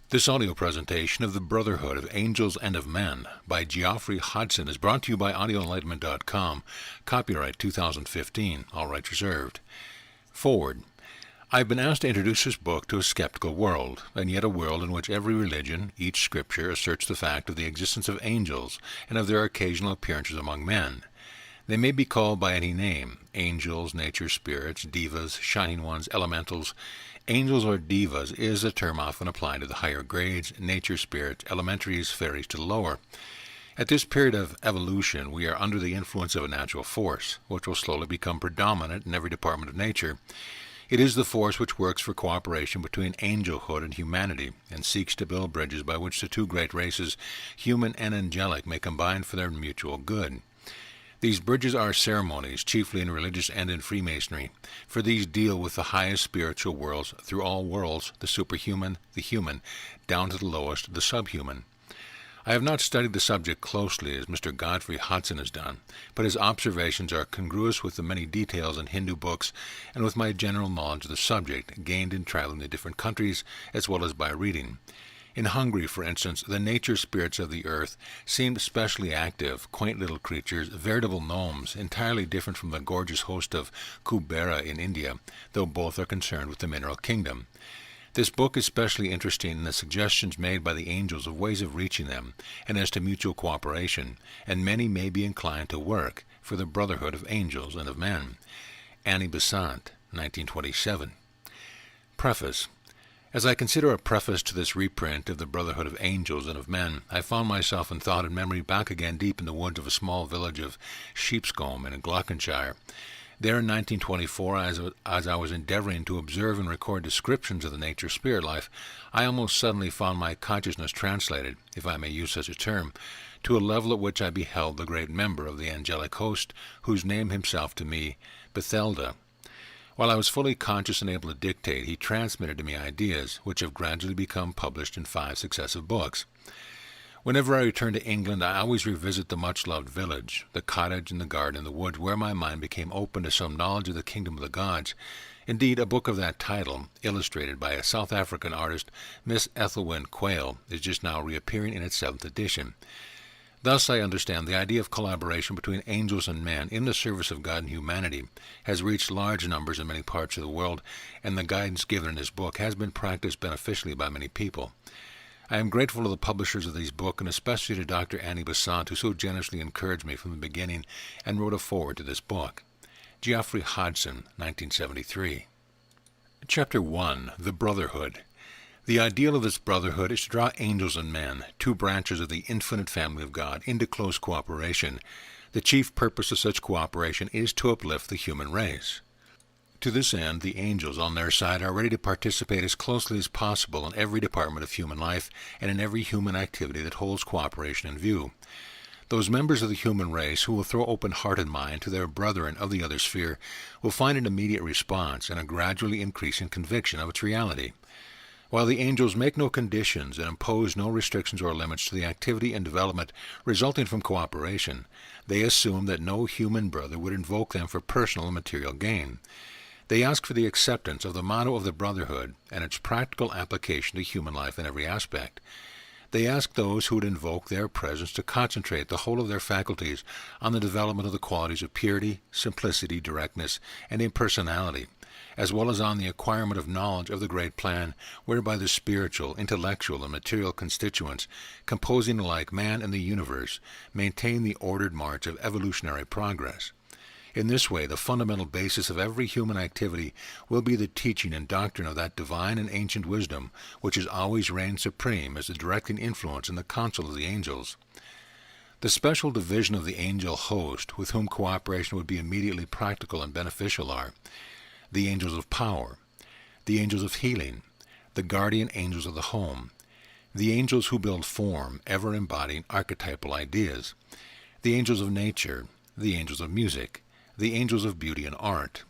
This audio presentation of the Brotherhood of Angels and of Men by Geoffrey Hodson is brought to you by audioenlightenment.com. Copyright 2015. All rights reserved. Forward. I've been asked to introduce this book to a skeptical world, and yet a world in which every religion, each scripture, asserts the fact of the existence of angels and of their occasional appearances among men. They may be called by any name: angels, nature spirits, devas, shining ones, elementals. Angels or devas is a term often applied to the higher grades, nature spirits, elementaries, fairies to the lower. At this period of evolution, we are under the influence of a natural force, which will slowly become predominant in every department of nature. It is the force which works for cooperation between angelhood and humanity, and seeks to build bridges by which the two great races, human and angelic, may combine for their mutual good. These bridges are ceremonies, chiefly in religious and in Freemasonry, for these deal with the highest spiritual worlds through all worlds, the superhuman, the human, down to the lowest, the subhuman. I have not studied the subject closely as Mr. Geoffrey Hodson has done, but his observations are congruous with the many details in Hindu books and with my general knowledge of the subject, gained in traveling to different countries as well as by reading. In Hungary, for instance, the nature spirits of the earth seemed especially active, quaint little creatures, veritable gnomes, entirely different from the gorgeous host of Kubera in India, though both are concerned with the mineral kingdom. This book is especially interesting in the suggestions made by the angels of ways of reaching them, and as to mutual cooperation, and many may be inclined to work for the Brotherhood of Angels and of Men. Annie Besant, 1927. Preface. As I consider a preface to this reprint of the Brotherhood of Angels and of Men, I found myself in thought and memory back again deep in the woods of a small village of Sheepscombe in Gloucestershire. There in 1924, as I was endeavoring to observe and record descriptions of the nature spirit life, I almost suddenly found my consciousness translated, if I may use such a term, to a level at which I beheld the great member of the angelic host, whose name himself to me, Bethelda. While I was fully conscious and able to dictate, he transmitted to me ideas, which have gradually become published in 5 successive books. Whenever I return to England, I always revisit the much-loved village, the cottage and the garden and the woods, where my mind became open to some knowledge of the kingdom of the gods. Indeed, a book of that title, illustrated by a South African artist, Miss Ethelwyn Quayle, is just now reappearing in its 7th edition. Thus, I understand the idea of collaboration between angels and men in the service of God and humanity has reached large numbers in many parts of the world, and the guidance given in this book has been practiced beneficially by many people. I am grateful to the publishers of these books, and especially to Dr. Annie Besant, who so generously encouraged me from the beginning and wrote a foreword to this book. Geoffrey Hodson, 1973. Chapter 1. The Brotherhood. The ideal of this brotherhood is to draw angels and men, 2 branches of the infinite family of God, into close cooperation. The chief purpose of such cooperation is to uplift the human race. To this end, the angels on their side are ready to participate as closely as possible in every department of human life and in every human activity that holds cooperation in view. Those members of the human race who will throw open heart and mind to their brethren of the other sphere will find an immediate response and a gradually increasing conviction of its reality. While the angels make no conditions and impose no restrictions or limits to the activity and development resulting from cooperation, they assume that no human brother would invoke them for personal and material gain. They ask for the acceptance of the motto of the Brotherhood and its practical application to human life in every aspect. They ask those who would invoke their presence to concentrate the whole of their faculties on the development of the qualities of purity, simplicity, directness, and impersonality, as well as on the acquirement of knowledge of the great plan whereby the spiritual, intellectual, and material constituents, composing alike man and the universe, maintain the ordered march of evolutionary progress. In this way, the fundamental basis of every human activity will be the teaching and doctrine of that divine and ancient wisdom which has always reigned supreme as the directing influence in the council of the angels. The special division of the angel host, with whom cooperation would be immediately practical and beneficial, are the angels of power, the angels of healing, the guardian angels of the home, the angels who build form, ever embodying archetypal ideas, the angels of nature, the angels of music, the angels of beauty and art.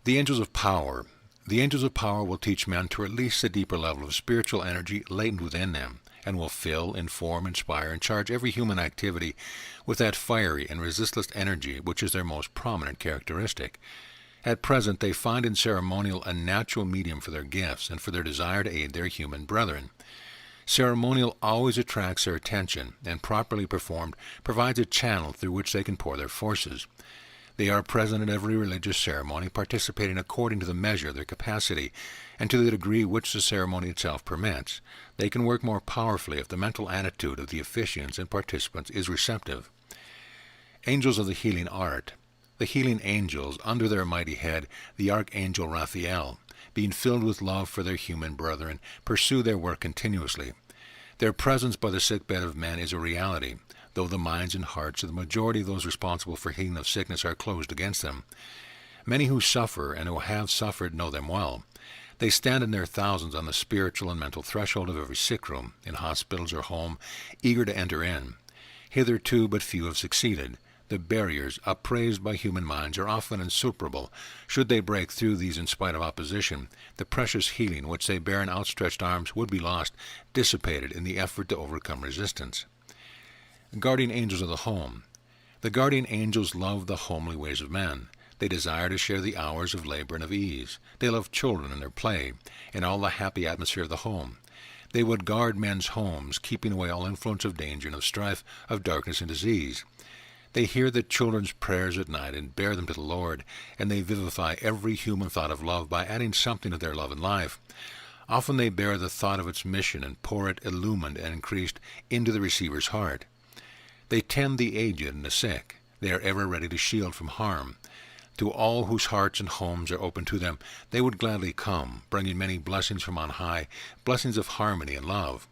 The angels of power. The angels of power will teach men to release the deeper level of spiritual energy latent within them, and will fill, inform, inspire, and charge every human activity with that fiery and resistless energy which is their most prominent characteristic. At present they find in ceremonial a natural medium for their gifts and for their desire to aid their human brethren. Ceremonial always attracts their attention, and properly performed provides a channel through which they can pour their forces. They are present at every religious ceremony, participating according to the measure of their capacity, and to the degree which the ceremony itself permits. They can work more powerfully if the mental attitude of the officiants and participants is receptive. Angels of the healing art. The healing angels, under their mighty head, the archangel Raphael, being filled with love for their human brethren, pursue their work continuously. Their presence by the sickbed of men is a reality, though the minds and hearts of the majority of those responsible for healing of sickness are closed against them. Many who suffer and who have suffered know them well. They stand in their thousands on the spiritual and mental threshold of every sick room, in hospitals or home, eager to enter in. Hitherto but few have succeeded. The barriers, upraised by human minds, are often insuperable. Should they break through these in spite of opposition, the precious healing which they bear in outstretched arms would be lost, dissipated in the effort to overcome resistance. Guardian angels of the home. The guardian angels love the homely ways of men. They desire to share the hours of labor and of ease. They love children and their play, and all the happy atmosphere of the home. They would guard men's homes, keeping away all influence of danger and of strife, of darkness and disease. They hear the children's prayers at night and bear them to the Lord, and they vivify every human thought of love by adding something to their love and life. Often they bear the thought of its mission and pour it, illumined and increased, into the receiver's heart. They tend the aged and the sick. They are ever ready to shield from harm. To all whose hearts and homes are open to them, they would gladly come, bringing many blessings from on high, blessings of harmony and love.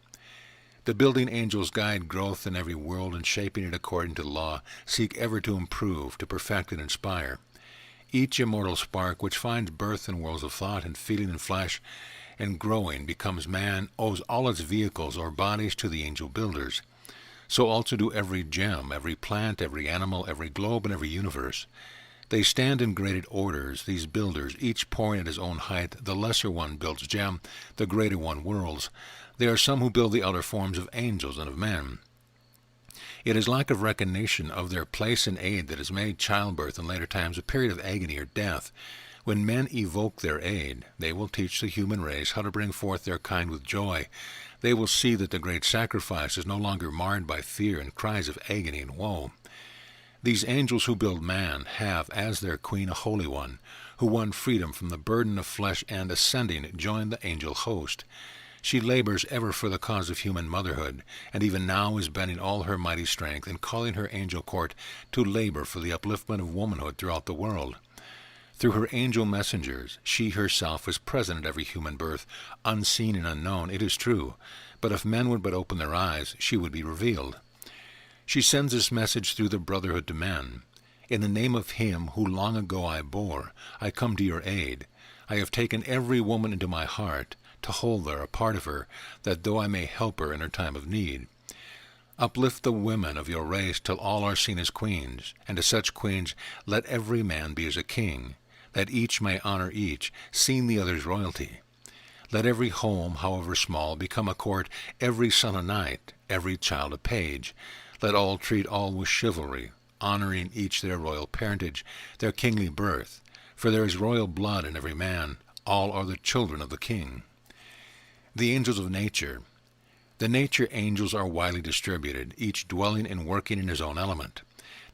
The building angels guide growth in every world and shaping it according to the law, seek ever to improve, to perfect and inspire. Each immortal spark which finds birth in worlds of thought and feeling and flesh, and growing becomes man, owes all its vehicles or bodies to the angel builders. So also do every gem, every plant, every animal, every globe, and every universe. They stand in graded orders, these builders, each pouring at his own height. The lesser one builds gem, the greater one worlds. There are some who build the outer forms of angels and of men. It is lack of recognition of their place and aid that has made childbirth in later times a period of agony or death. When men evoke their aid, they will teach the human race how to bring forth their kind with joy. They will see that the great sacrifice is no longer marred by fear and cries of agony and woe. These angels who build man have as their queen a holy one, who won freedom from the burden of flesh and, ascending, joined the angel host. She labors ever for the cause of human motherhood, and even now is bending all her mighty strength and calling her angel court to labor for the upliftment of womanhood throughout the world. Through her angel messengers, she herself is present at every human birth, unseen and unknown, it is true, but if men would but open their eyes, she would be revealed. She sends this message through the brotherhood to men. In the name of him who long ago I bore, I come to your aid. I have taken every woman into my heart, to hold there a part of her, that though I may help her in her time of need. Uplift the women of your race till all are seen as queens, and to such queens let every man be as a king, that each may honor each, seeing the other's royalty. Let every home, however small, become a court, every son a knight, every child a page. Let all treat all with chivalry, honoring each their royal parentage, their kingly birth, for there is royal blood in every man. All are the children of the king. The angels of nature. The nature angels are widely distributed, each dwelling and working in his own element.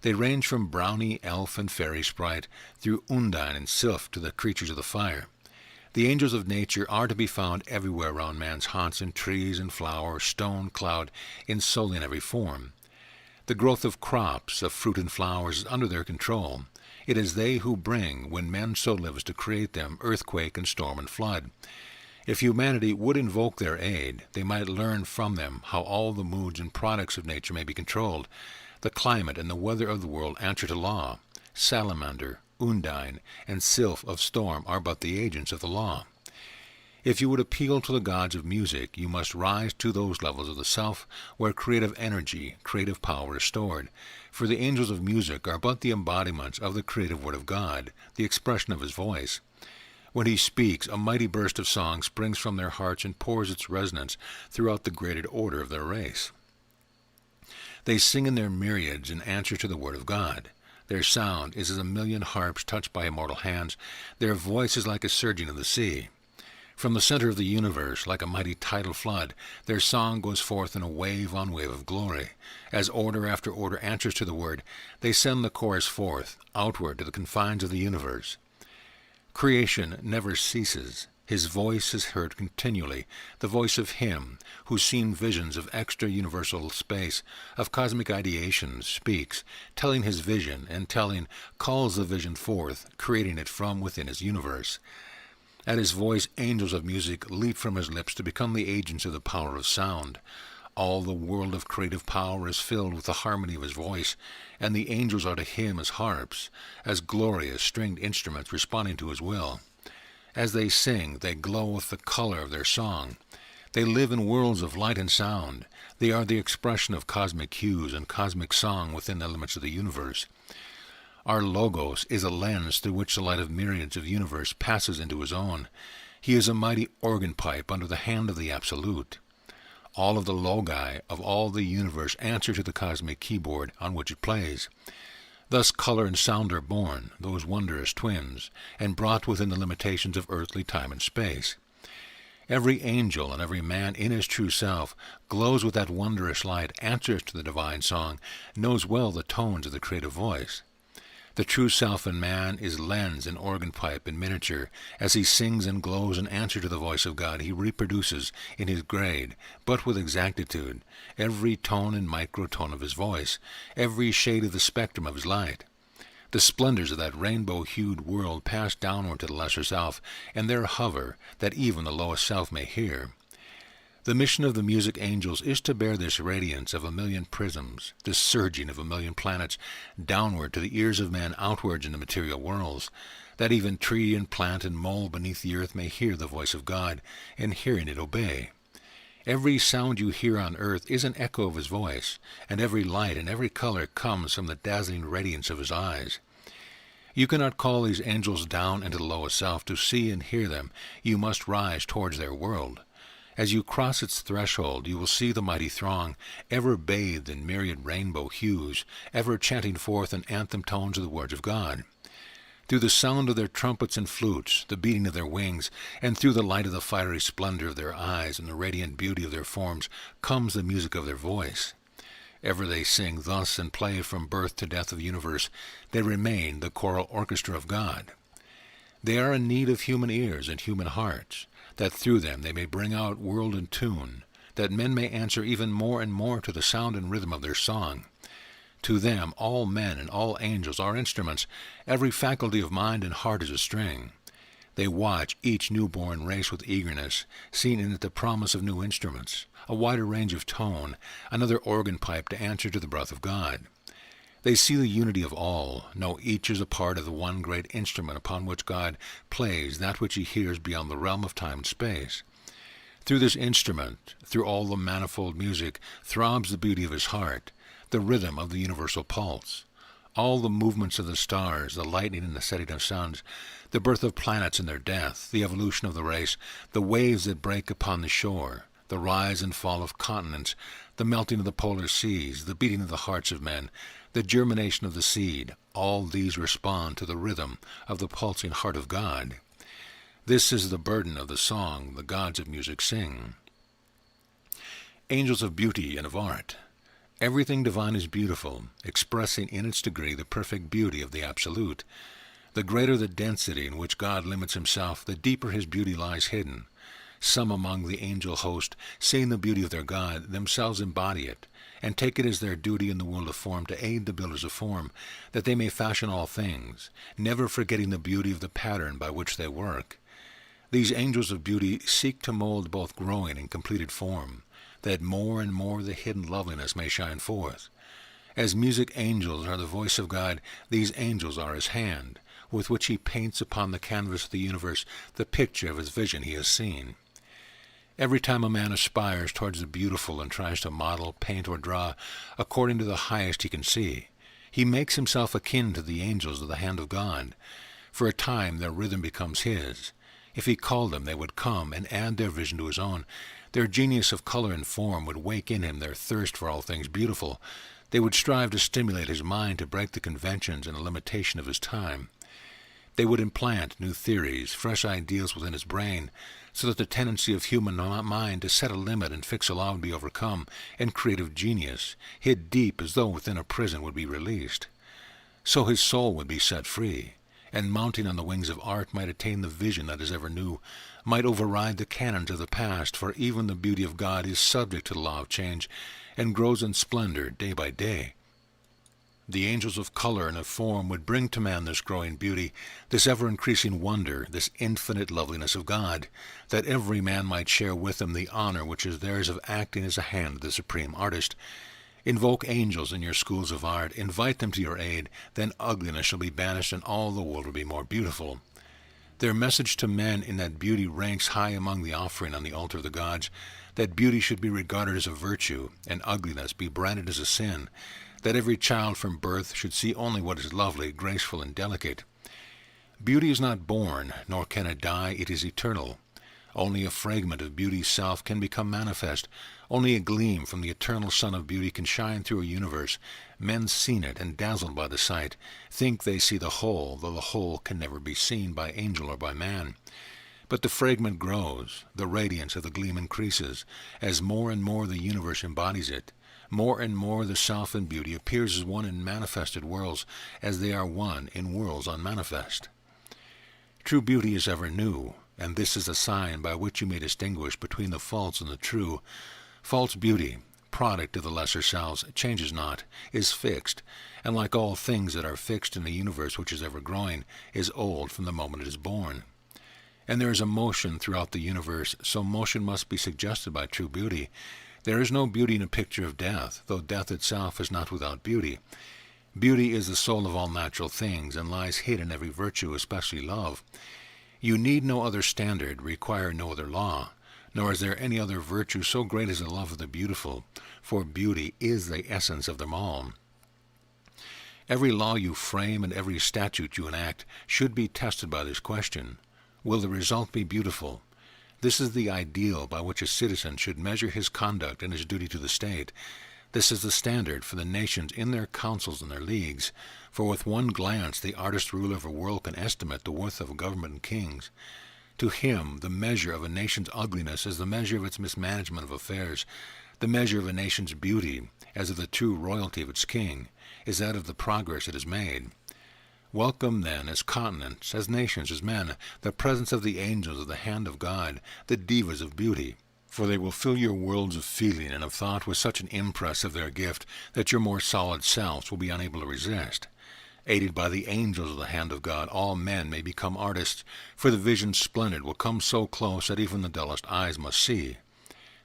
They range from brownie, elf, and fairy sprite, through undine and sylph to the creatures of the fire. The angels of nature are to be found everywhere around man's haunts, in trees and flower, stone, cloud, in soul in every form. The growth of crops, of fruit and flowers, is under their control. It is they who bring, when men so live as to create them, earthquake and storm and flood. If humanity would invoke their aid, they might learn from them how all the moods and products of nature may be controlled. The climate and the weather of the world answer to law. Salamander, undine, and sylph of storm are but the agents of the law. If you would appeal to the gods of music, you must rise to those levels of the self where creative energy, creative power is stored. For the angels of music are but the embodiments of the creative word of God, the expression of his voice. When he speaks, a mighty burst of song springs from their hearts and pours its resonance throughout the graded order of their race. They sing in their myriads in answer to the word of God. Their sound is as a million harps touched by immortal hands. Their voice is like a surging of the sea. From the center of the universe, like a mighty tidal flood, their song goes forth in a wave on wave of glory. As order after order answers to the word, they send the chorus forth, outward to the confines of the universe. Creation never ceases. His voice is heard continually, the voice of Him who's seen visions of extra-universal space, of cosmic ideations, speaks, telling His vision, and calls the vision forth, creating it from within His universe. At His voice, angels of music leap from His lips to become the agents of the power of sound. All the world of creative power is filled with the harmony of His voice, and the angels are to Him as harps, as glorious stringed instruments responding to His will. As they sing, they glow with the color of their song. They live in worlds of light and sound. They are the expression of cosmic hues and cosmic song within the limits of the universe. Our Logos is a lens through which the light of myriads of universe passes into His own. He is a mighty organ pipe under the hand of the Absolute. All of the logi of all the universe answer to the cosmic keyboard on which it plays. Thus color and sound are born, those wondrous twins, and brought within the limitations of earthly time and space. Every angel and every man in his true self glows with that wondrous light, answers to the divine song, knows well the tones of the creative voice. The true self in man is lens and organ pipe in miniature. As he sings and glows in answer to the voice of God, he reproduces in his grade, but with exactitude, every tone and microtone of his voice, every shade of the spectrum of his light. The splendors of that rainbow-hued world pass downward to the lesser self, and there hover, that even the lowest self may hear. The mission of the music angels is to bear this radiance of a million prisms, this surging of a million planets, downward to the ears of man outwards in the material worlds, that even tree and plant and mole beneath the earth may hear the voice of God, and hearing it obey. Every sound you hear on earth is an echo of His voice, and every light and every color comes from the dazzling radiance of His eyes. You cannot call these angels down into the lowest self to see and hear them. You must rise towards their world. As you cross its threshold, you will see the mighty throng, ever bathed in myriad rainbow hues, ever chanting forth in anthem tones of the words of God. Through the sound of their trumpets and flutes, the beating of their wings, and through the light of the fiery splendor of their eyes and the radiant beauty of their forms, comes the music of their voice. Ever they sing thus and play from birth to death of the universe, they remain the choral orchestra of God. They are in need of human ears and human hearts, that through them they may bring out world and tune, that men may answer even more and more to the sound and rhythm of their song. To them all men and all angels are instruments, every faculty of mind and heart is a string. They watch each newborn race with eagerness, seeing in it the promise of new instruments, a wider range of tone, another organ pipe to answer to the breath of God. They see the unity of all, know each is a part of the one great instrument upon which God plays that which He hears beyond the realm of time and space. Through this instrument, through all the manifold music, throbs the beauty of His heart, the rhythm of the universal pulse. All the movements of the stars, the lightning and the setting of suns, the birth of planets and their death, the evolution of the race, the waves that break upon the shore, the rise and fall of continents, the melting of the polar seas, the beating of the hearts of men, the germination of the seed, all these respond to the rhythm of the pulsing heart of God. This is the burden of the song the gods of music sing. Angels of beauty and of art. Everything divine is beautiful, expressing in its degree the perfect beauty of the Absolute. The greater the density in which God limits Himself, the deeper His beauty lies hidden. Some among the angel host, seeing the beauty of their God, themselves embody it, and take it as their duty in the world of form to aid the builders of form, that they may fashion all things, never forgetting the beauty of the pattern by which they work. These angels of beauty seek to mold both growing and completed form, that more and more the hidden loveliness may shine forth. As music angels are the voice of God, these angels are His hand, with which He paints upon the canvas of the universe the picture of His vision He has seen. Every time a man aspires towards the beautiful and tries to model, paint, or draw according to the highest he can see, he makes himself akin to the angels of the hand of God. For a time their rhythm becomes his. If he called them, they would come and add their vision to his own. Their genius of color and form would wake in him their thirst for all things beautiful. They would strive to stimulate his mind to break the conventions and the limitation of his time. They would implant new theories, fresh ideals within his brain, so that the tendency of human mind to set a limit and fix a law would be overcome, and creative genius, hid deep as though within a prison, would be released. So his soul would be set free, and mounting on the wings of art might attain the vision that is ever new, might override the canons of the past, for even the beauty of God is subject to the law of change, and grows in splendor day by day. The angels of color and of form would bring to man this growing beauty, this ever-increasing wonder, this infinite loveliness of God, that every man might share with them the honor which is theirs of acting as a hand of the supreme artist. Invoke angels in your schools of art, invite them to your aid, then ugliness shall be banished and all the world will be more beautiful. Their message to men in that beauty ranks high among the offering on the altar of the gods, that beauty should be regarded as a virtue, and ugliness be branded as a sin, that every child from birth should see only what is lovely, graceful, and delicate. Beauty is not born, nor can it die, it is eternal. Only a fragment of beauty's self can become manifest. Only a gleam from the eternal sun of beauty can shine through a universe. Men seen it, and dazzled by the sight, think they see the whole, though the whole can never be seen by angel or by man. But the fragment grows, the radiance of the gleam increases, as more and more the universe embodies it. More and more the self in beauty appears as one in manifested worlds, as they are one in worlds unmanifest. True beauty is ever new, and this is a sign by which you may distinguish between the false and the true. False beauty, product of the lesser selves, changes not, is fixed, and like all things that are fixed in the universe which is ever growing, is old from the moment it is born. And there is a motion throughout the universe, so motion must be suggested by true beauty. There is no beauty in a picture of death, though death itself is not without beauty. Beauty is the soul of all natural things, and lies hid in every virtue, especially love. You need no other standard, require no other law, nor is there any other virtue so great as the love of the beautiful, for beauty is the essence of them all. Every law you frame and every statute you enact should be tested by this question: will the result be beautiful? This is the ideal by which a citizen should measure his conduct and his duty to the state. This is the standard for the nations in their councils and their leagues, for with one glance the artist ruler of a world can estimate the worth of government and kings. To him the measure of a nation's ugliness is the measure of its mismanagement of affairs. The measure of a nation's beauty, as of the true royalty of its king, is that of the progress it has made. Welcome, then, as continents, as nations, as men, the presence of the angels of the hand of God, the divas of beauty, for they will fill your worlds of feeling and of thought with such an impress of their gift that your more solid selves will be unable to resist. Aided by the angels of the hand of God, all men may become artists, for the vision splendid will come so close that even the dullest eyes must see.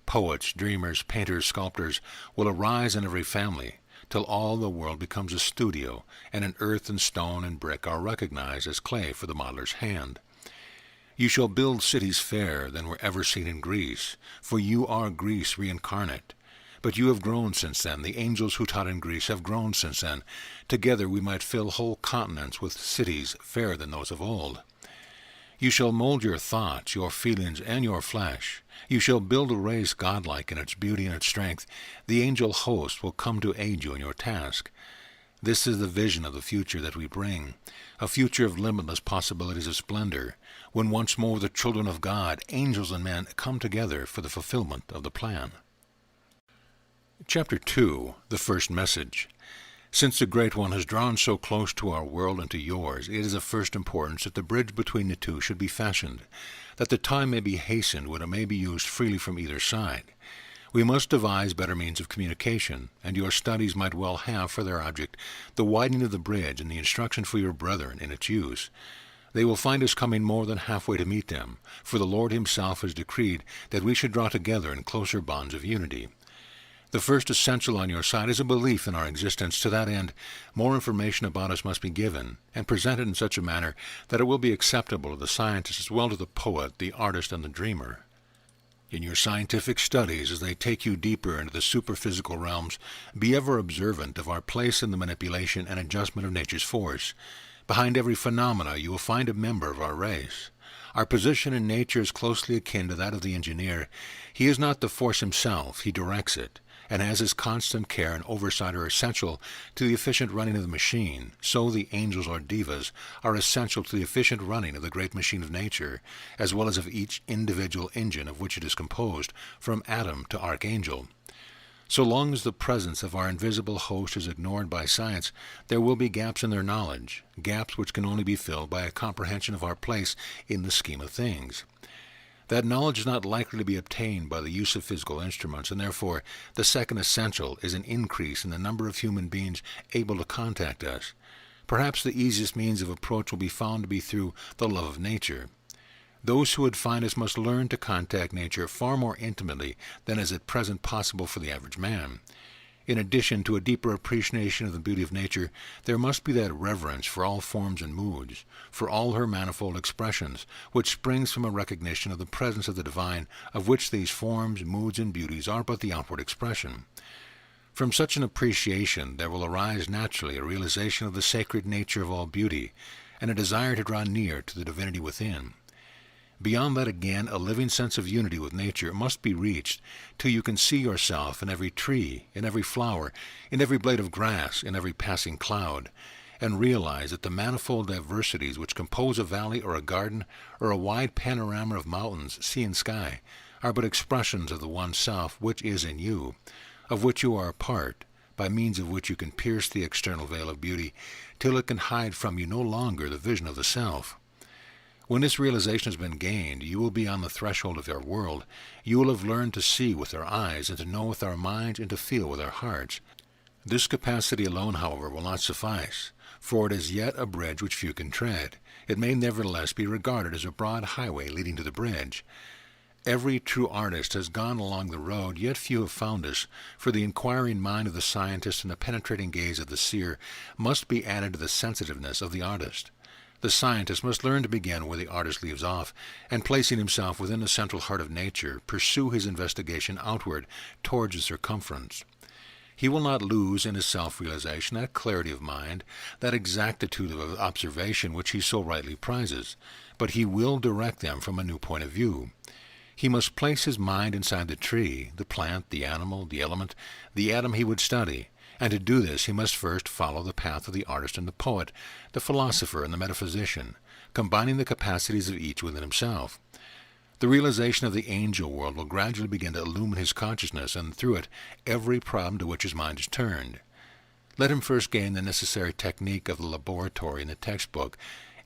Poets, dreamers, painters, sculptors will arise in every family, till all the world becomes a studio, and in earth and stone and brick are recognized as clay for the modeler's hand. You shall build cities fairer than were ever seen in Greece, for you are Greece reincarnate. But you have grown since then. The angels who taught in Greece have grown since then. Together we might fill whole continents with cities fairer than those of old. You shall mold your thoughts, your feelings, and your flesh. You shall build a race godlike in its beauty and its strength. The angel host will come to aid you in your task. This is the vision of the future that we bring, a future of limitless possibilities of splendor, when once more the children of God, angels and men, come together for the fulfillment of the plan. Chapter 2, The First Message. Since the Great One has drawn so close to our world and to yours, it is of first importance that the bridge between the two should be fashioned, that the time may be hastened when it may be used freely from either side. We must devise better means of communication, and your studies might well have for their object the widening of the bridge and the instruction for your brethren in its use. They will find us coming more than halfway to meet them, for the Lord himself has decreed that we should draw together in closer bonds of unity. The first essential on your side is a belief in our existence. To that end, more information about us must be given, and presented in such a manner that it will be acceptable to the scientist as well as to the poet, the artist, and the dreamer. In your scientific studies, as they take you deeper into the superphysical realms, be ever observant of our place in the manipulation and adjustment of nature's force. Behind every phenomena you will find a member of our race. Our position in nature is closely akin to that of the engineer. He is not the force himself, he directs it, and as his constant care and oversight are essential to the efficient running of the machine, so the angels or devas are essential to the efficient running of the great machine of nature, as well as of each individual engine of which it is composed, from atom to archangel. So long as the presence of our invisible host is ignored by science, there will be gaps in their knowledge, gaps which can only be filled by a comprehension of our place in the scheme of things. That knowledge is not likely to be obtained by the use of physical instruments, and therefore the second essential is an increase in the number of human beings able to contact us. Perhaps the easiest means of approach will be found to be through the love of nature. Those who would find us must learn to contact nature far more intimately than is at present possible for the average man. In addition to a deeper appreciation of the beauty of nature, there must be that reverence for all forms and moods, for all her manifold expressions, which springs from a recognition of the presence of the divine, of which these forms, moods, and beauties are but the outward expression. From such an appreciation there will arise naturally a realization of the sacred nature of all beauty, and a desire to draw near to the divinity within. Beyond that again, a living sense of unity with nature must be reached till you can see yourself in every tree, in every flower, in every blade of grass, in every passing cloud, and realize that the manifold diversities which compose a valley or a garden or a wide panorama of mountains, sea and sky are but expressions of the one self which is in you, of which you are a part, by means of which you can pierce the external veil of beauty till it can hide from you no longer the vision of the self. When this realization has been gained, you will be on the threshold of your world. You will have learned to see with our eyes, and to know with our minds, and to feel with our hearts. This capacity alone, however, will not suffice, for it is yet a bridge which few can tread. It may nevertheless be regarded as a broad highway leading to the bridge. Every true artist has gone along the road, yet few have found us, for the inquiring mind of the scientist and the penetrating gaze of the seer must be added to the sensitiveness of the artist. The scientist must learn to begin where the artist leaves off, and placing himself within the central heart of nature, pursue his investigation outward towards the circumference. He will not lose in his self-realization that clarity of mind, that exactitude of observation which he so rightly prizes, but he will direct them from a new point of view. He must place his mind inside the tree, the plant, the animal, the element, the atom he would study, and to do this he must first follow the path of the artist and the poet, the philosopher and the metaphysician, combining the capacities of each within himself. The realization of the angel world will gradually begin to illumine his consciousness, and through it every problem to which his mind is turned. Let him first gain the necessary technique of the laboratory and the textbook,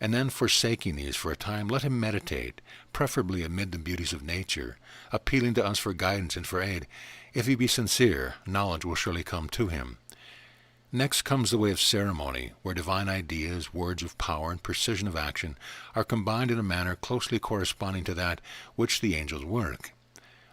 and then, forsaking these for a time, let him meditate, preferably amid the beauties of nature, appealing to us for guidance and for aid. If he be sincere, knowledge will surely come to him. Next comes the way of ceremony, where divine ideas, words of power, and precision of action are combined in a manner closely corresponding to that which the angels work.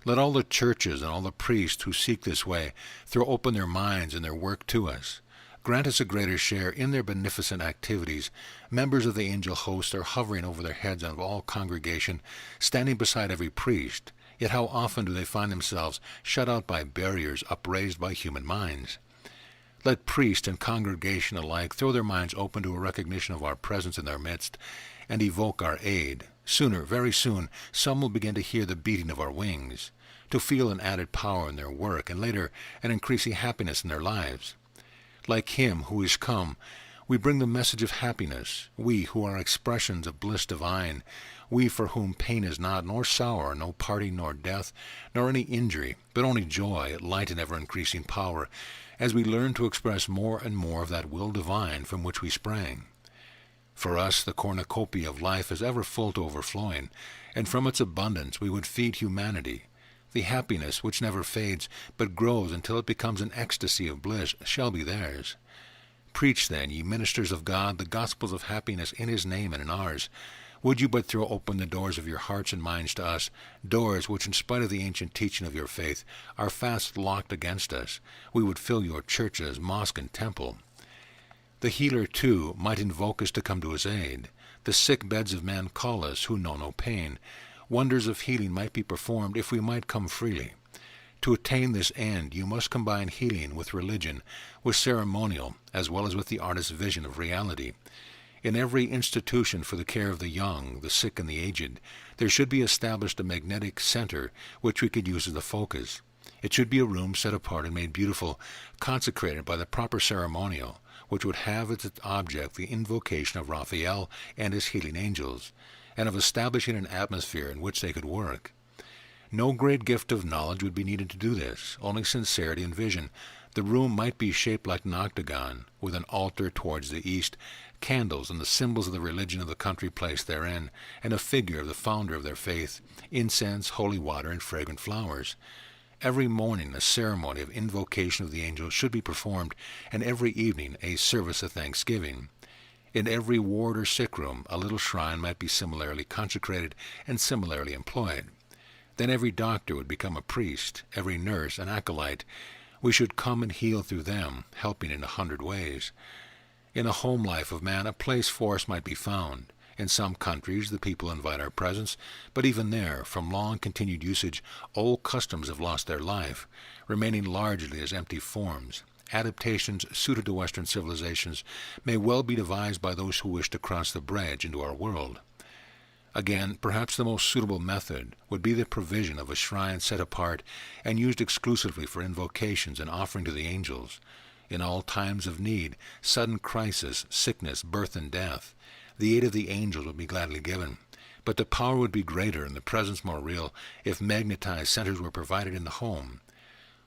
Let all the churches and all the priests who seek this way throw open their minds and their work to us. Grant us a greater share in their beneficent activities. Members of the angel host are hovering over their heads of all congregation, standing beside every priest. Yet how often do they find themselves shut out by barriers upraised by human minds? Let priest and congregation alike throw their minds open to a recognition of our presence in their midst, and evoke our aid. Sooner, very soon, some will begin to hear the beating of our wings, to feel an added power in their work, and later an increasing happiness in their lives. Like him who is come, we bring the message of happiness, we who are expressions of bliss divine, we for whom pain is not, nor sorrow, no parting, nor death, nor any injury, but only joy, light and ever-increasing power, as we learn to express more and more of that will divine from which we sprang. For us the cornucopia of life is ever full to overflowing, and from its abundance we would feed humanity. The happiness which never fades, but grows until it becomes an ecstasy of bliss, shall be theirs. Preach then, ye ministers of God, the gospels of happiness in his name and in ours. Would you but throw open the doors of your hearts and minds to us, doors which, in spite of the ancient teaching of your faith, are fast locked against us, we would fill your churches, mosque, and temple. The healer, too, might invoke us to come to his aid. The sick beds of men call us, who know no pain. Wonders of healing might be performed if we might come freely. To attain this end, you must combine healing with religion, with ceremonial, as well as with the artist's vision of reality. In every institution for the care of the young, the sick, and the aged, there should be established a magnetic center which we could use as the focus. It should be a room set apart and made beautiful, consecrated by the proper ceremonial, which would have as its object the invocation of Raphael and his healing angels, and of establishing an atmosphere in which they could work. No great gift of knowledge would be needed to do this, only sincerity and vision. The room might be shaped like an octagon, with an altar towards the east, candles and the symbols of the religion of the country placed therein, and a figure of the founder of their faith, incense, holy water, and fragrant flowers. Every morning a ceremony of invocation of the angels should be performed, and every evening a service of thanksgiving. In every ward or sick room a little shrine might be similarly consecrated and similarly employed. Then every doctor would become a priest, every nurse an acolyte. We should come and heal through them, helping in 100 ways. In a home life of man, a place for us might be found. In some countries the people invite our presence, but even there, from long continued usage, old customs have lost their life, remaining largely as empty forms. Adaptations suited to Western civilizations may well be devised by those who wish to cross the bridge into our world. Again, perhaps the most suitable method would be the provision of a shrine set apart and used exclusively for invocations and offering to the angels. In all times of need, sudden crisis, sickness, birth, and death, the aid of the angels would be gladly given. But the power would be greater and the presence more real if magnetized centers were provided in the home.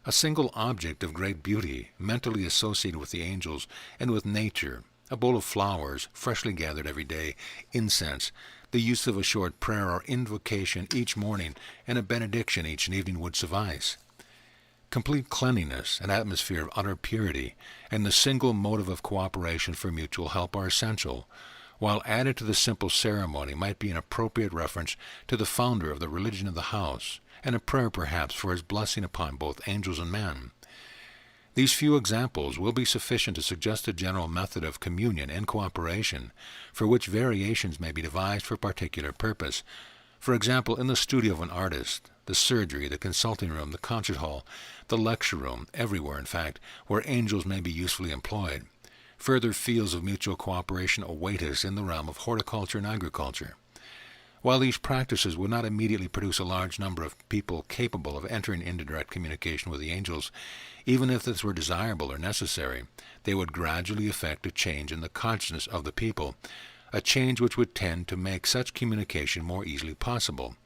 A single object of great beauty, mentally associated with the angels and with nature, a bowl of flowers, freshly gathered every day, incense, the use of a short prayer or invocation each morning, and a benediction each evening would suffice. Complete cleanliness, an atmosphere of utter purity, and the single motive of cooperation for mutual help are essential, while added to the simple ceremony might be an appropriate reference to the founder of the religion of the house, and a prayer perhaps for his blessing upon both angels and men. These few examples will be sufficient to suggest a general method of communion and cooperation, for which variations may be devised for particular purpose. For example, in the studio of an artist, the surgery, the consulting room, the concert hall, the lecture room, everywhere, in fact, where angels may be usefully employed. Further fields of mutual cooperation await us in the realm of horticulture and agriculture. While these practices would not immediately produce a large number of people capable of entering into direct communication with the angels, even if this were desirable or necessary, they would gradually effect a change in the consciousness of the people, a change which would tend to make such communication more easily possible.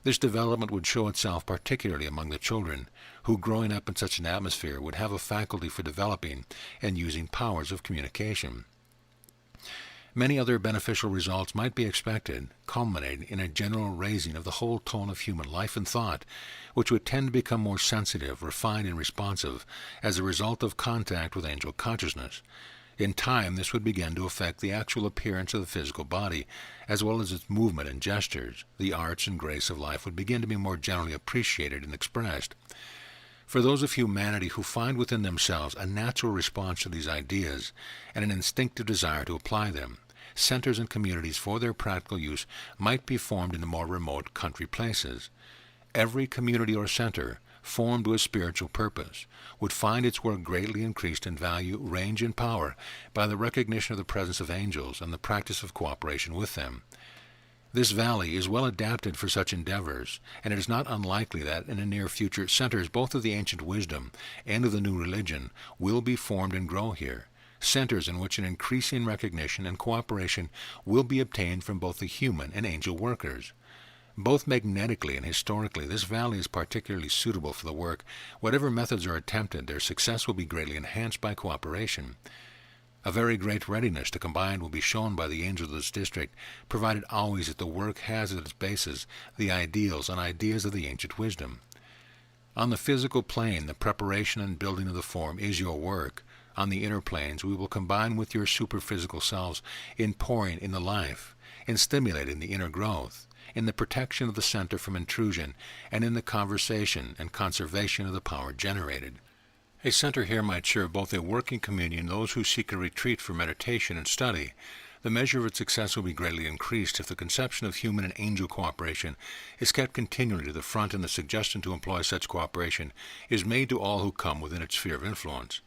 This development would show itself particularly among the children, who growing up in such an atmosphere would have a faculty for developing and using powers of communication. Many other beneficial results might be expected, culminating in a general raising of the whole tone of human life and thought, which would tend to become more sensitive, refined, and responsive as a result of contact with angel consciousness. In time, this would begin to affect the actual appearance of the physical body, as well as its movement and gestures. The arts and grace of life would begin to be more generally appreciated and expressed. For those of humanity who find within themselves a natural response to these ideas and an instinctive desire to apply them, centers and communities for their practical use might be formed in the more remote country places. Every community or center, formed with spiritual purpose, would find its work greatly increased in value, range, and power by the recognition of the presence of angels and the practice of cooperation with them. This valley is well adapted for such endeavors, and it is not unlikely that in the near future centers both of the ancient wisdom and of the new religion will be formed and grow here, centers in which an increasing recognition and cooperation will be obtained from both the human and angel workers. Both magnetically and historically, this valley is particularly suitable for the work. Whatever methods are attempted, their success will be greatly enhanced by cooperation. A very great readiness to combine will be shown by the angels of this district, provided always that the work has as its basis the ideals and ideas of the ancient wisdom. On the physical plane, the preparation and building of the form is your work. On the inner planes, we will combine with your superphysical selves in pouring in the life, in stimulating the inner growth, in the protection of the center from intrusion, and in the conversation and conservation of the power generated. A center here might serve both a working communion and those who seek a retreat for meditation and study. The measure of its success will be greatly increased if the conception of human and angel cooperation is kept continually to the front and the suggestion to employ such cooperation is made to all who come within its sphere of influence.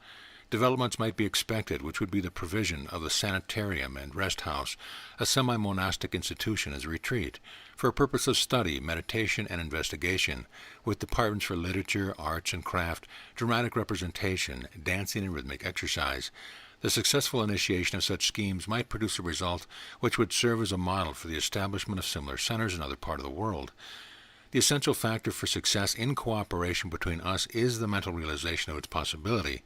Developments might be expected, which would be the provision of the sanitarium and rest house, a semi-monastic institution as a retreat, for a purpose of study, meditation, and investigation, with departments for literature, arts and craft, dramatic representation, dancing and rhythmic exercise. The successful initiation of such schemes might produce a result which would serve as a model for the establishment of similar centers in other parts of the world. The essential factor for success in cooperation between us is the mental realization of its possibility,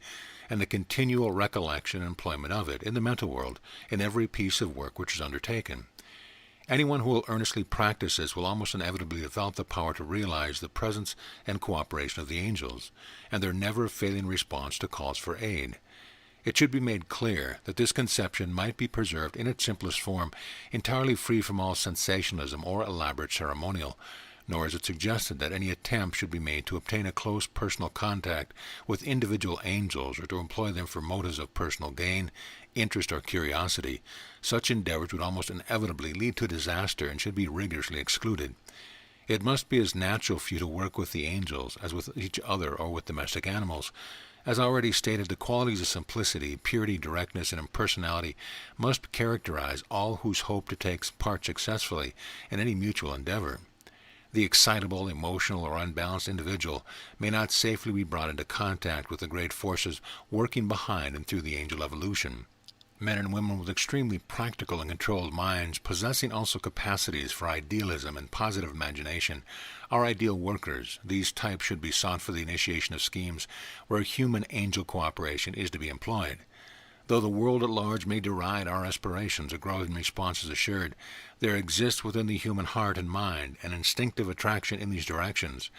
and the continual recollection and employment of it in the mental world in every piece of work which is undertaken. Anyone who will earnestly practice this will almost inevitably develop the power to realize the presence and cooperation of the angels, and their never-failing response to calls for aid. It should be made clear that this conception might be preserved in its simplest form, entirely free from all sensationalism or elaborate ceremonial, nor is it suggested that any attempt should be made to obtain a close personal contact with individual angels or to employ them for motives of personal gain, interest, or curiosity. Such endeavors would almost inevitably lead to disaster and should be rigorously excluded. It must be as natural for you to work with the angels as with each other or with domestic animals. As already stated, the qualities of simplicity, purity, directness, and impersonality must characterize all who hope to take part successfully in any mutual endeavor. The excitable, emotional, or unbalanced individual may not safely be brought into contact with the great forces working behind and through the angel evolution. Men and women with extremely practical and controlled minds, possessing also capacities for idealism and positive imagination, are ideal workers. These types should be sought for the initiation of schemes where human-angel cooperation is to be employed. Though the world at large may deride our aspirations, a growing response is assured. There exists within the human heart and mind an instinctive attraction in these directions.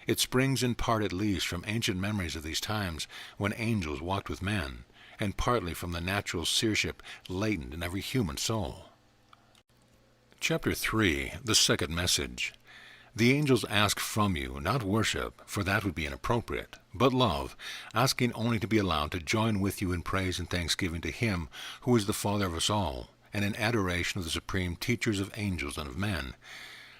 It springs in part at least from ancient memories of these times when angels walked with men, and partly from the natural seership latent in every human soul. Chapter 3. The Second Message. The angels ask from you, not worship, for that would be inappropriate, but love, asking only to be allowed to join with you in praise and thanksgiving to Him who is the Father of us all, and in adoration of the supreme teachers of angels and of men.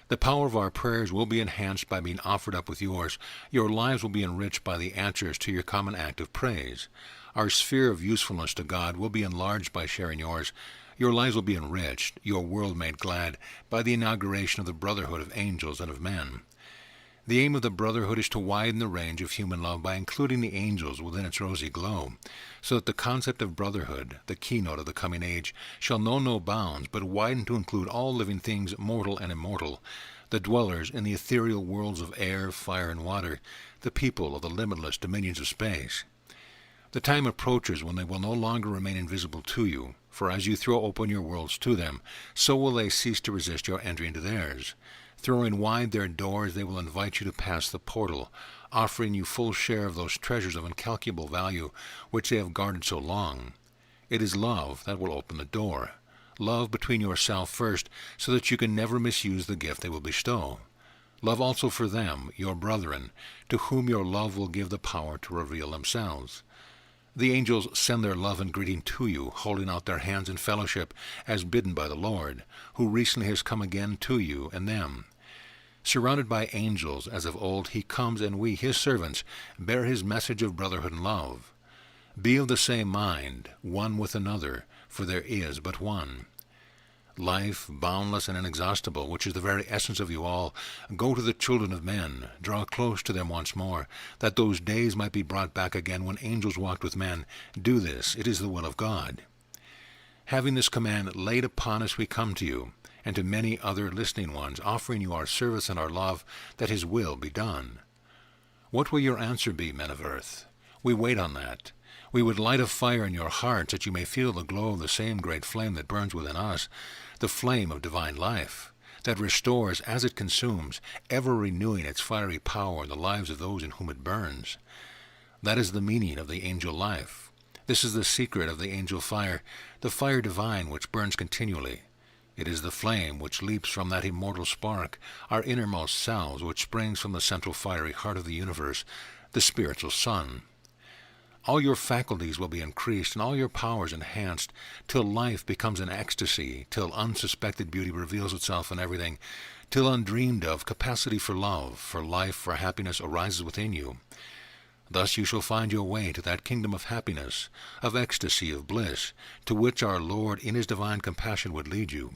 The power of our prayers will be enhanced by being offered up with yours. Your lives will be enriched by the answers to your common act of praise. Our sphere of usefulness to God will be enlarged by sharing yours. Your lives will be enriched, your world made glad, by the inauguration of the brotherhood of angels and of men. The aim of the brotherhood is to widen the range of human love by including the angels within its rosy glow, so that the concept of brotherhood, the keynote of the coming age, shall know no bounds, but widen to include all living things, mortal and immortal, the dwellers in the ethereal worlds of air, fire, and water, the people of the limitless dominions of space. The time approaches when they will no longer remain invisible to you, for as you throw open your worlds to them, so will they cease to resist your entry into theirs. Throwing wide their doors, they will invite you to pass the portal, offering you full share of those treasures of incalculable value which they have guarded so long. It is love that will open the door. Love between yourself first, so that you can never misuse the gift they will bestow. Love also for them, your brethren, to whom your love will give the power to reveal themselves. The angels send their love and greeting to you, holding out their hands in fellowship, as bidden by the Lord, who recently has come again to you and them. Surrounded by angels, as of old, he comes, and we, his servants, bear his message of brotherhood and love. Be of the same mind, one with another, for there is but one. Life, boundless and inexhaustible, which is the very essence of you all, go to the children of men, draw close to them once more, that those days might be brought back again when angels walked with men. Do this, it is the will of God. Having this command laid upon us, we come to you, and to many other listening ones, offering you our service and our love, that his will be done. What will your answer be, men of earth? We wait on that. We would light a fire in your hearts, that you may feel the glow of the same great flame that burns within us, the flame of divine life, that restores as it consumes, ever renewing its fiery power in the lives of those in whom it burns. That is the meaning of the angel life. This is the secret of the angel fire, the fire divine which burns continually. It is the flame which leaps from that immortal spark, our innermost selves, which springs from the central fiery heart of the universe, the spiritual sun. All your faculties will be increased, and all your powers enhanced, till life becomes an ecstasy, till unsuspected beauty reveals itself in everything, till undreamed of capacity for love, for life, for happiness arises within you. Thus you shall find your way to that kingdom of happiness, of ecstasy, of bliss, to which our Lord in his divine compassion would lead you.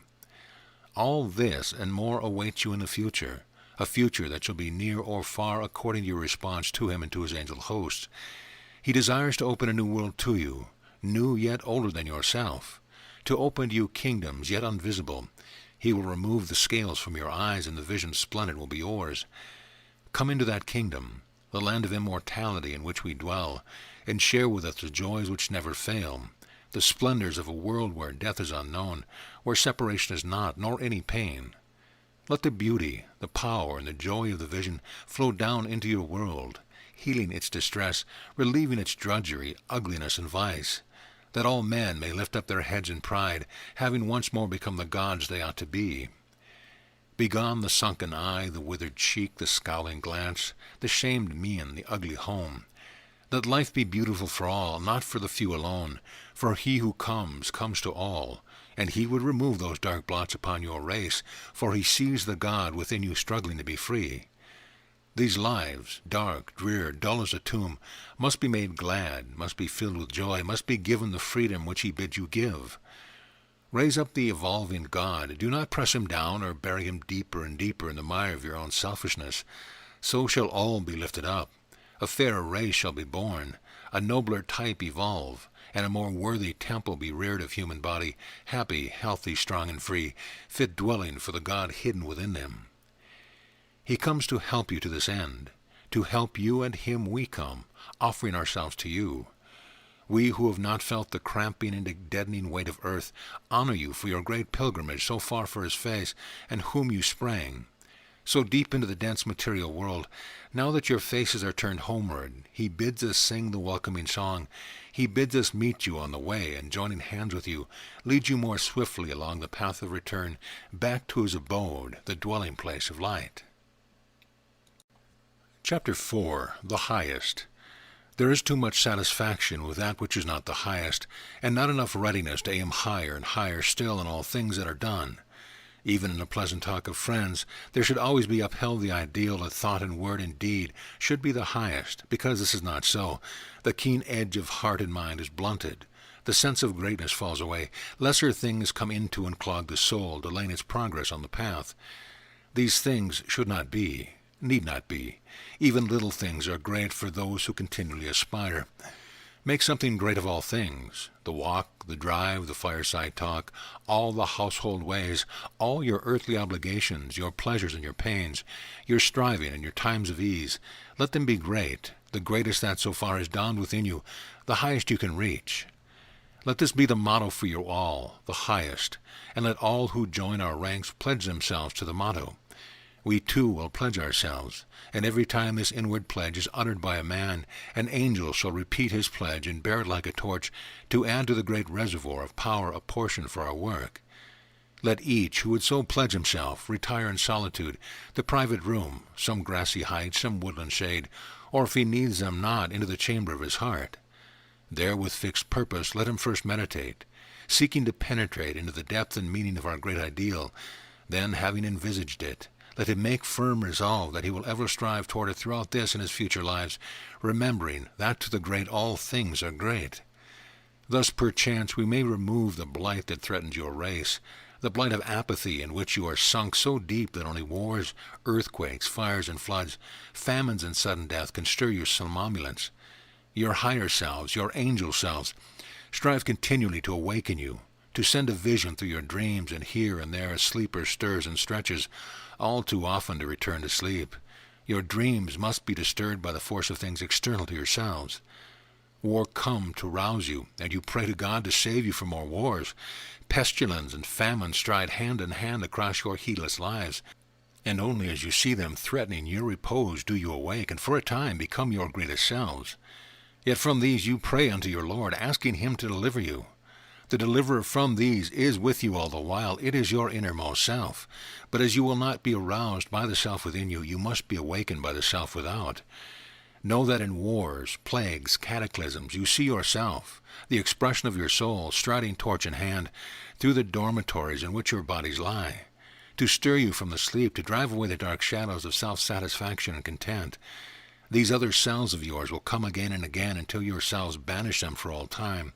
All this and more awaits you in the future, a future that shall be near or far according to your response to him and to his angel hosts. He desires to open a new world to you, new yet older than yourself, to open to you kingdoms yet invisible. He will remove the scales from your eyes, and the vision splendid will be yours. Come into that kingdom, the land of immortality in which we dwell, and share with us the joys which never fail, the splendors of a world where death is unknown, where separation is not, nor any pain. Let the beauty, the power, and the joy of the vision flow down into your world, healing its distress, relieving its drudgery, ugliness, and vice, that all men may lift up their heads in pride, having once more become the gods they ought to be. Begone the sunken eye, the withered cheek, the scowling glance, the shamed mien, the ugly home. Let life be beautiful for all, not for the few alone, for he who comes to all, and he would remove those dark blots upon your race, for he sees the God within you struggling to be free. These lives, dark, drear, dull as a tomb, must be made glad, must be filled with joy, must be given the freedom which he bids you give. Raise up the evolving God. Do not press him down or bury him deeper and deeper in the mire of your own selfishness. So shall all be lifted up. A fairer race shall be born, a nobler type evolve, and a more worthy temple be reared of human body, happy, healthy, strong, and free, fit dwelling for the God hidden within them. He comes to help you to this end. To help you and him we come, offering ourselves to you. We who have not felt the cramping and deadening weight of earth honor you for your great pilgrimage so far for his face, and whom you sprang. So deep into the dense material world, now that your faces are turned homeward, he bids us sing the welcoming song. He bids us meet you on the way, and joining hands with you, lead you more swiftly along the path of return, back to his abode, the dwelling place of light. Chapter 4. The Highest. There is too much satisfaction with that which is not the highest, and not enough readiness to aim higher and higher still in all things that are done. Even in the pleasant talk of friends, there should always be upheld the ideal that thought and word and deed should be the highest, because this is not so. The keen edge of heart and mind is blunted. The sense of greatness falls away. Lesser things come into and clog the soul, delaying its progress on the path. These things should not be, need not be. Even little things are great for those who continually aspire. Make something great of all things, the walk, the drive, the fireside talk, all the household ways, all your earthly obligations, your pleasures and your pains, your striving and your times of ease. Let them be great, the greatest that so far is dawned within you, the highest you can reach. Let this be the motto for you all, the highest, and let all who join our ranks pledge themselves to the motto. We too will pledge ourselves, and every time this inward pledge is uttered by a man, an angel shall repeat his pledge and bear it like a torch to add to the great reservoir of power apportioned for our work. Let each who would so pledge himself retire in solitude, the private room, some grassy height, some woodland shade, or if he needs them not, into the chamber of his heart. There with fixed purpose let him first meditate, seeking to penetrate into the depth and meaning of our great ideal. Then, having envisaged it, let him make firm resolve that he will ever strive toward it throughout this and his future lives, remembering that to the great all things are great. Thus perchance we may remove the blight that threatens your race, the blight of apathy in which you are sunk so deep that only wars, earthquakes, fires and floods, famines and sudden death can stir your somnolence. Your higher selves, your angel selves, strive continually to awaken you, to send a vision through your dreams, and here and there a sleeper stirs and stretches, all too often to return to sleep. Your dreams must be disturbed by the force of things external to yourselves. War come to rouse you, and you pray to God to save you from more wars. Pestilence and famine stride hand in hand across your heedless lives, and only as you see them threatening your repose do you awake, and for a time become your greatest selves. Yet from these you pray unto your Lord, asking him to deliver you. The deliverer from these is with you all the while. It is your innermost self. But as you will not be aroused by the self within you, you must be awakened by the self without. Know that in wars, plagues, cataclysms, you see yourself, the expression of your soul, striding torch in hand, through the dormitories in which your bodies lie, to stir you from the sleep, to drive away the dark shadows of self-satisfaction and content. These other selves of yours will come again and again until yourselves banish them for all time.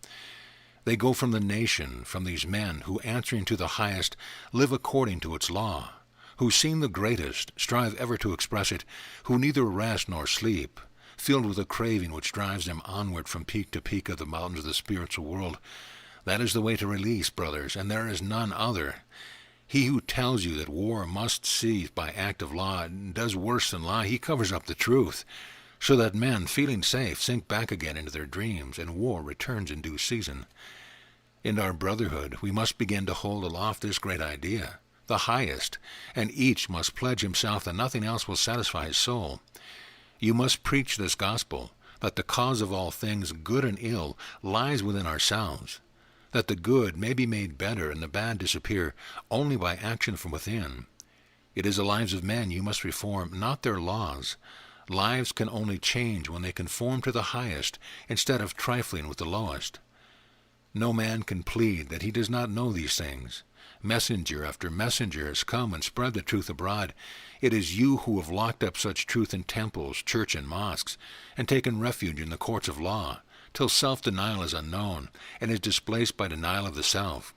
They go from the nation, from these men who, answering to the highest, live according to its law, who, seeing the greatest, strive ever to express it, who neither rest nor sleep, filled with a craving which drives them onward from peak to peak of the mountains of the spiritual world. That is the way to release, brothers, and there is none other. He who tells you that war must cease by act of law does worse than lie. He covers up the truth, so that men, feeling safe, sink back again into their dreams, and war returns in due season. In our brotherhood, we must begin to hold aloft this great idea, the highest, and each must pledge himself that nothing else will satisfy his soul. You must preach this gospel, that the cause of all things, good and ill, lies within ourselves, that the good may be made better and the bad disappear only by action from within. It is the lives of men you must reform, not their laws. Lives can only change when they conform to the highest instead of trifling with the lowest. No man can plead that he does not know these things. Messenger after messenger has come and spread the truth abroad. It is you who have locked up such truth in temples, church, and mosques, and taken refuge in the courts of law, till self-denial is unknown, and is displaced by denial of the self.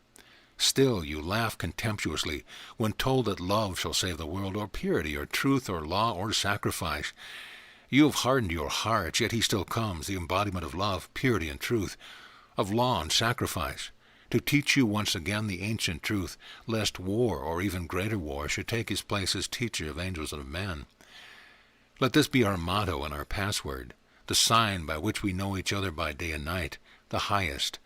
Still you laugh contemptuously when told that love shall save the world, or purity, or truth, or law, or sacrifice. You have hardened your hearts, yet he still comes, the embodiment of love, purity, and truth, of law and sacrifice, to teach you once again the ancient truth, lest war, or even greater war, should take his place as teacher of angels and of men. Let this be our motto and our password, the sign by which we know each other by day and night, the highest.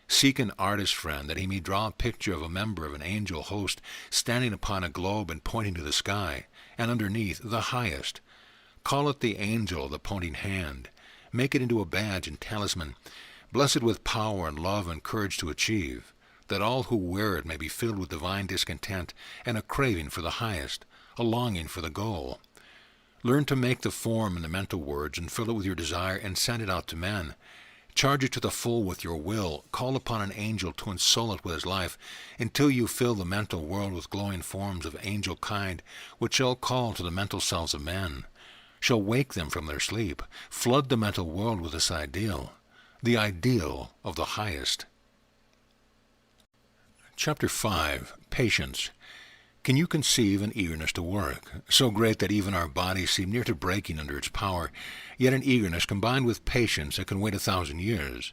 Seek an artist friend, that he may draw a picture of a member of an angel host standing upon a globe and pointing to the sky, and underneath, the highest. Call it the angel of the pointing hand. Make it into a badge and talisman. Bless it with power and love and courage to achieve, that all who wear it may be filled with divine discontent and a craving for the highest, a longing for the goal. Learn to make the form and the mental words and fill it with your desire and send it out to men. Charge it to the full with your will. Call upon an angel to ensol it with his life until you fill the mental world with glowing forms of angel kind, which shall call to the mental selves of men, shall wake them from their sleep, flood the mental world with this ideal, the ideal of the highest. Chapter 5. Patience. Can you conceive an eagerness to work, so great that even our bodies seem near to breaking under its power, yet an eagerness combined with patience that can wait 1,000 years?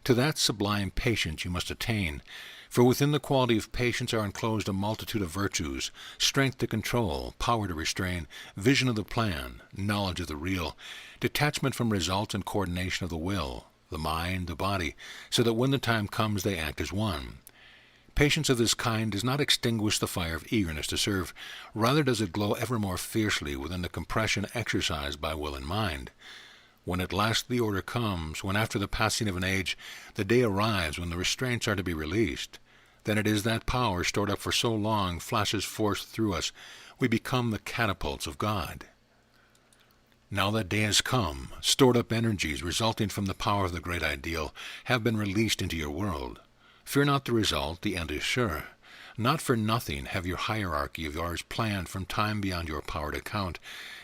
To that sublime patience you must attain, for within the quality of patience are enclosed a multitude of virtues, strength to control, power to restrain, vision of the plan, knowledge of the real, detachment from results and coordination of the will, the mind, the body, so that when the time comes they act as one. Patience of this kind does not extinguish the fire of eagerness to serve, rather does it glow ever more fiercely within the compression exercised by will and mind. When at last the order comes, when after the passing of an age the day arrives when the restraints are to be released, then it is that power stored up for so long flashes forth through us. We become the catapults of God. Now that day has come, stored up energies resulting from the power of the great ideal have been released into your world. Fear not the result, the end is sure. Not for nothing have your hierarchy of yours planned from time beyond your power to count,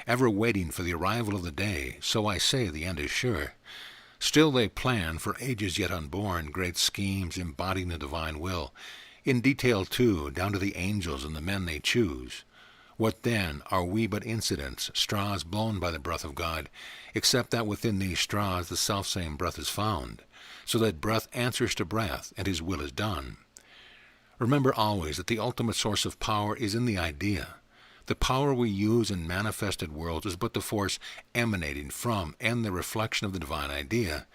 ever waiting for the arrival of the day, so I say the end is sure. Still they plan, for ages yet unborn, great schemes embodying the divine will, in detail too, down to the angels and the men they choose. What then are we but incidents, straws blown by the breath of God, except that within these straws the selfsame breath is found, so that breath answers to breath, and his will is done. Remember always that the ultimate source of power is in the idea. The power we use in manifested worlds is but the force emanating from and the reflection of the divine idea.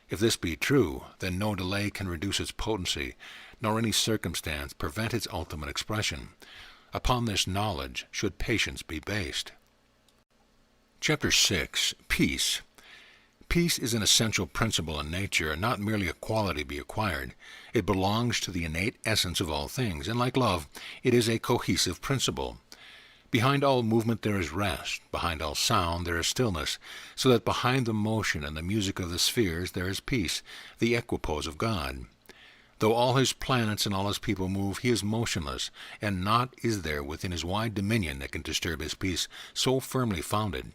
If this be true, then no delay can reduce its potency, nor any circumstance prevent its ultimate expression. Upon this knowledge should patience be based. Chapter 6. Peace. Peace is an essential principle in nature, and not merely a quality to be acquired. It belongs to the innate essence of all things, and like love, it is a cohesive principle. Behind all movement there is rest, behind all sound there is stillness, so that behind the motion and the music of the spheres there is peace, the equipoise of God. Though all his planets and all his people move, he is motionless, and naught is there within his wide dominion that can disturb his peace, so firmly founded.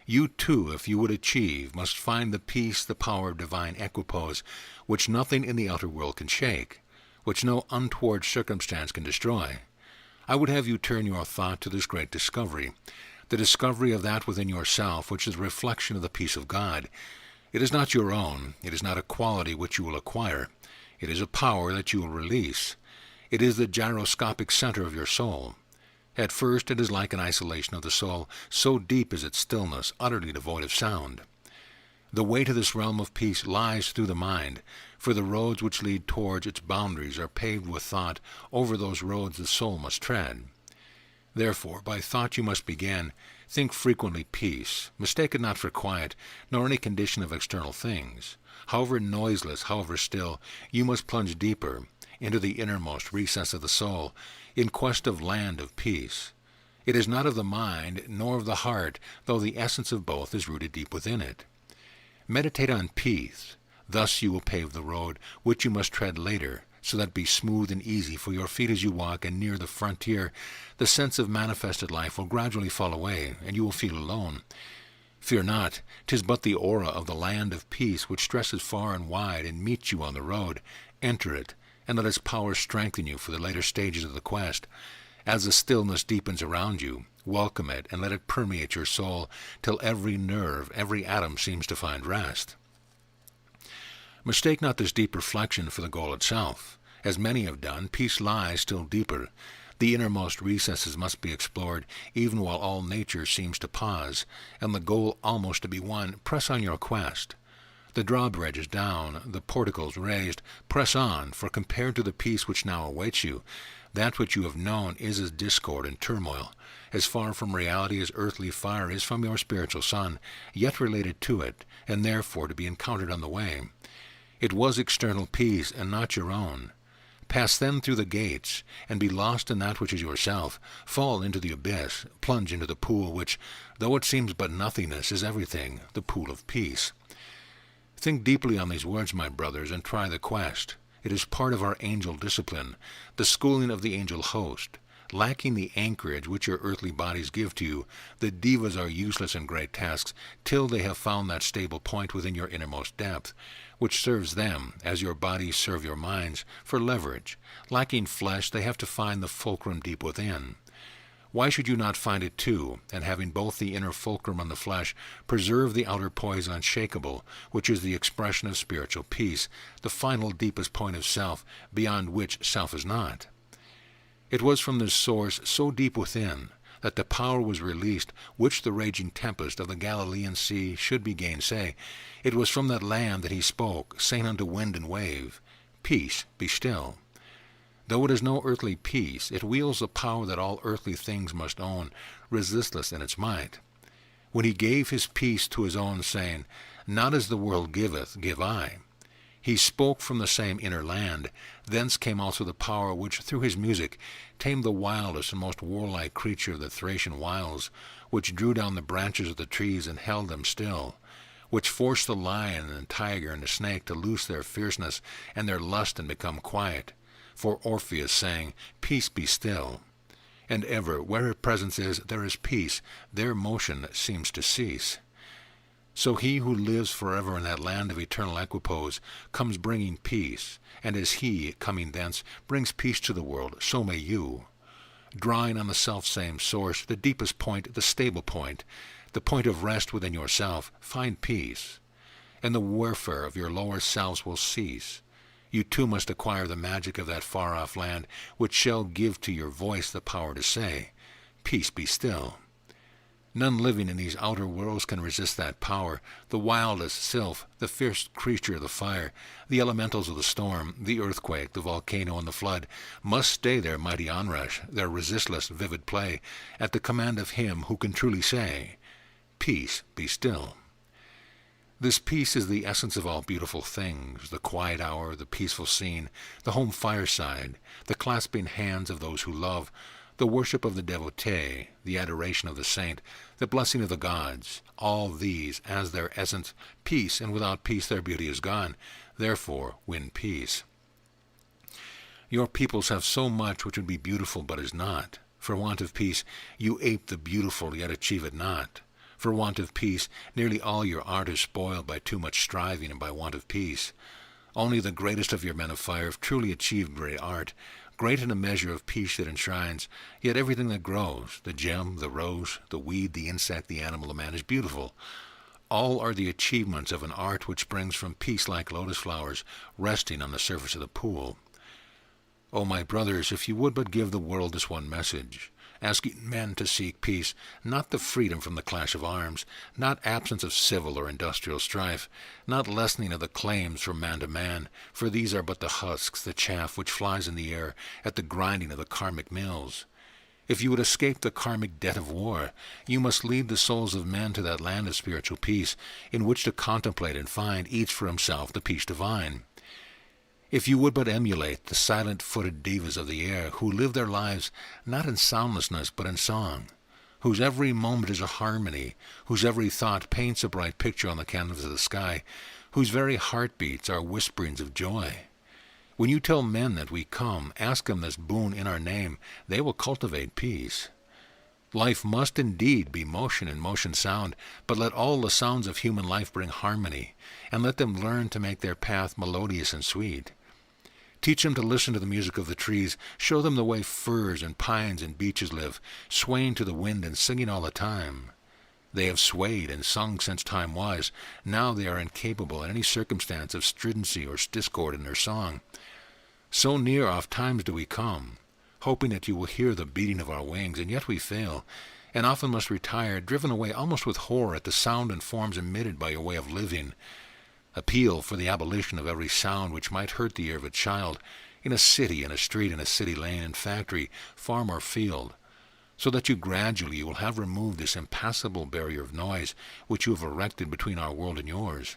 You too, if you would achieve, must find the peace, the power of divine equipoise, which nothing in the outer world can shake, which no untoward circumstance can destroy. I would have you turn your thought to this great discovery, the discovery of that within yourself which is a reflection of the peace of God. It is not your own. It is not a quality which you will acquire. It is a power that you will release. It is the gyroscopic center of your soul. At first it is like an isolation of the soul, so deep is its stillness, utterly devoid of sound. The way to this realm of peace lies through the mind, for the roads which lead towards its boundaries are paved with thought. Over those roads the soul must tread. Therefore, by thought you must begin. Think frequently peace. Mistake it not for quiet, nor any condition of external things. However noiseless, however still, you must plunge deeper into the innermost recess of the soul, in quest of land of peace. It is not of the mind, nor of the heart, though the essence of both is rooted deep within it. Meditate on peace. Thus you will pave the road, which you must tread later, so that it be smooth and easy for your feet as you walk, and near the frontier the sense of manifested life will gradually fall away, and you will feel alone. Fear not, 'tis but the aura of the land of peace which stresses far and wide and meets you on the road. Enter it, and let its power strengthen you for the later stages of the quest. As the stillness deepens around you, welcome it, and let it permeate your soul, till every nerve, every atom seems to find rest. Mistake not this deep reflection for the goal itself. As many have done, peace lies still deeper. The innermost recesses must be explored, even while all nature seems to pause, and the goal almost to be won. Press on your quest. The drawbridge is down, the porticles raised. Press on, for compared to the peace which now awaits you, that which you have known is as discord and turmoil, as far from reality as earthly fire is from your spiritual sun, yet related to it, and therefore to be encountered on the way. It was external peace, and not your own. Pass then through the gates, and be lost in that which is yourself. Fall into the abyss, plunge into the pool which, though it seems but nothingness, is everything, the pool of peace. Think deeply on these words, my brothers, and try the quest. It is part of our angel discipline, the schooling of the angel host. Lacking the anchorage which your earthly bodies give to you, the divas are useless in great tasks, till they have found that stable point within your innermost depth, which serves them, as your bodies serve your minds, for leverage. Lacking flesh, they have to find the fulcrum deep within. Why should you not find it too, and having both the inner fulcrum and the flesh, preserve the outer poise unshakable, which is the expression of spiritual peace, the final deepest point of self, beyond which self is not? It was from this source so deep within that the power was released which the raging tempest of the Galilean sea should be gainsay. It was from that land that he spoke, saying unto wind and wave, Peace, be still. Though it is no earthly peace, it wields the power that all earthly things must own, resistless in its might. When he gave his peace to his own, saying, Not as the world giveth, give I, he spoke from the same inner land. Thence came also the power which, through his music, tamed the wildest and most warlike creature of the Thracian wilds, which drew down the branches of the trees and held them still, which forced the lion and tiger and the snake to loose their fierceness and their lust and become quiet. For Orpheus sang, Peace be still. And ever, where her presence is, there is peace. Their motion seems to cease. So he who lives forever in that land of eternal equipoise comes bringing peace, and as he, coming thence, brings peace to the world, so may you. Drawing on the self-same source, the deepest point, the stable point, the point of rest within yourself, find peace, and the warfare of your lower selves will cease. You too must acquire the magic of that far-off land, which shall give to your voice the power to say, Peace be still. None living in these outer worlds can resist that power. The wildest sylph, the fierce creature of the fire, the elementals of the storm, the earthquake, the volcano, and the flood, must stay their mighty onrush, their resistless vivid play, at the command of him who can truly say, Peace be still. This peace is the essence of all beautiful things, the quiet hour, the peaceful scene, the home fireside, the clasping hands of those who love, the worship of the devotee, the adoration of the saint, the blessing of the gods, all these as their essence, peace, and without peace their beauty is gone. Therefore win peace. Your peoples have so much which would be beautiful but is not. For want of peace you ape the beautiful, yet achieve it not. For want of peace, nearly all your art is spoiled by too much striving and by want of peace. Only the greatest of your men of fire have truly achieved great art, great in a measure of peace that enshrines, yet everything that grows, the gem, the rose, the weed, the insect, the animal, the man, is beautiful. All are the achievements of an art which springs from peace like lotus flowers resting on the surface of the pool. O my brothers, if you would but give the world this one message, asking men to seek peace, not the freedom from the clash of arms, not absence of civil or industrial strife, not lessening of the claims from man to man, for these are but the husks, the chaff which flies in the air at the grinding of the karmic mills. If you would escape the karmic debt of war, you must lead the souls of men to that land of spiritual peace, in which to contemplate and find each for himself the peace divine. If you would but emulate the silent-footed divas of the air, who live their lives not in soundlessness but in song, whose every moment is a harmony, whose every thought paints a bright picture on the canvas of the sky, whose very heartbeats are whisperings of joy. When you tell men that we come, ask them this boon in our name, they will cultivate peace. Life must indeed be motion and motion sound, but let all the sounds of human life bring harmony, and let them learn to make their path melodious and sweet. Teach them to listen to the music of the trees, show them the way firs and pines and beeches live, swaying to the wind and singing all the time. They have swayed and sung since time was. Now they are incapable in any circumstance of stridency or discord in their song. So near oft times do we come, hoping that you will hear the beating of our wings, and yet we fail, and often must retire, driven away almost with horror at the sound and forms emitted by your way of living. Appeal for the abolition of every sound which might hurt the ear of a child, in a city, in a street, in a city lane, in factory, farm, or field, so that you gradually will have removed this impassable barrier of noise which you have erected between our world and yours.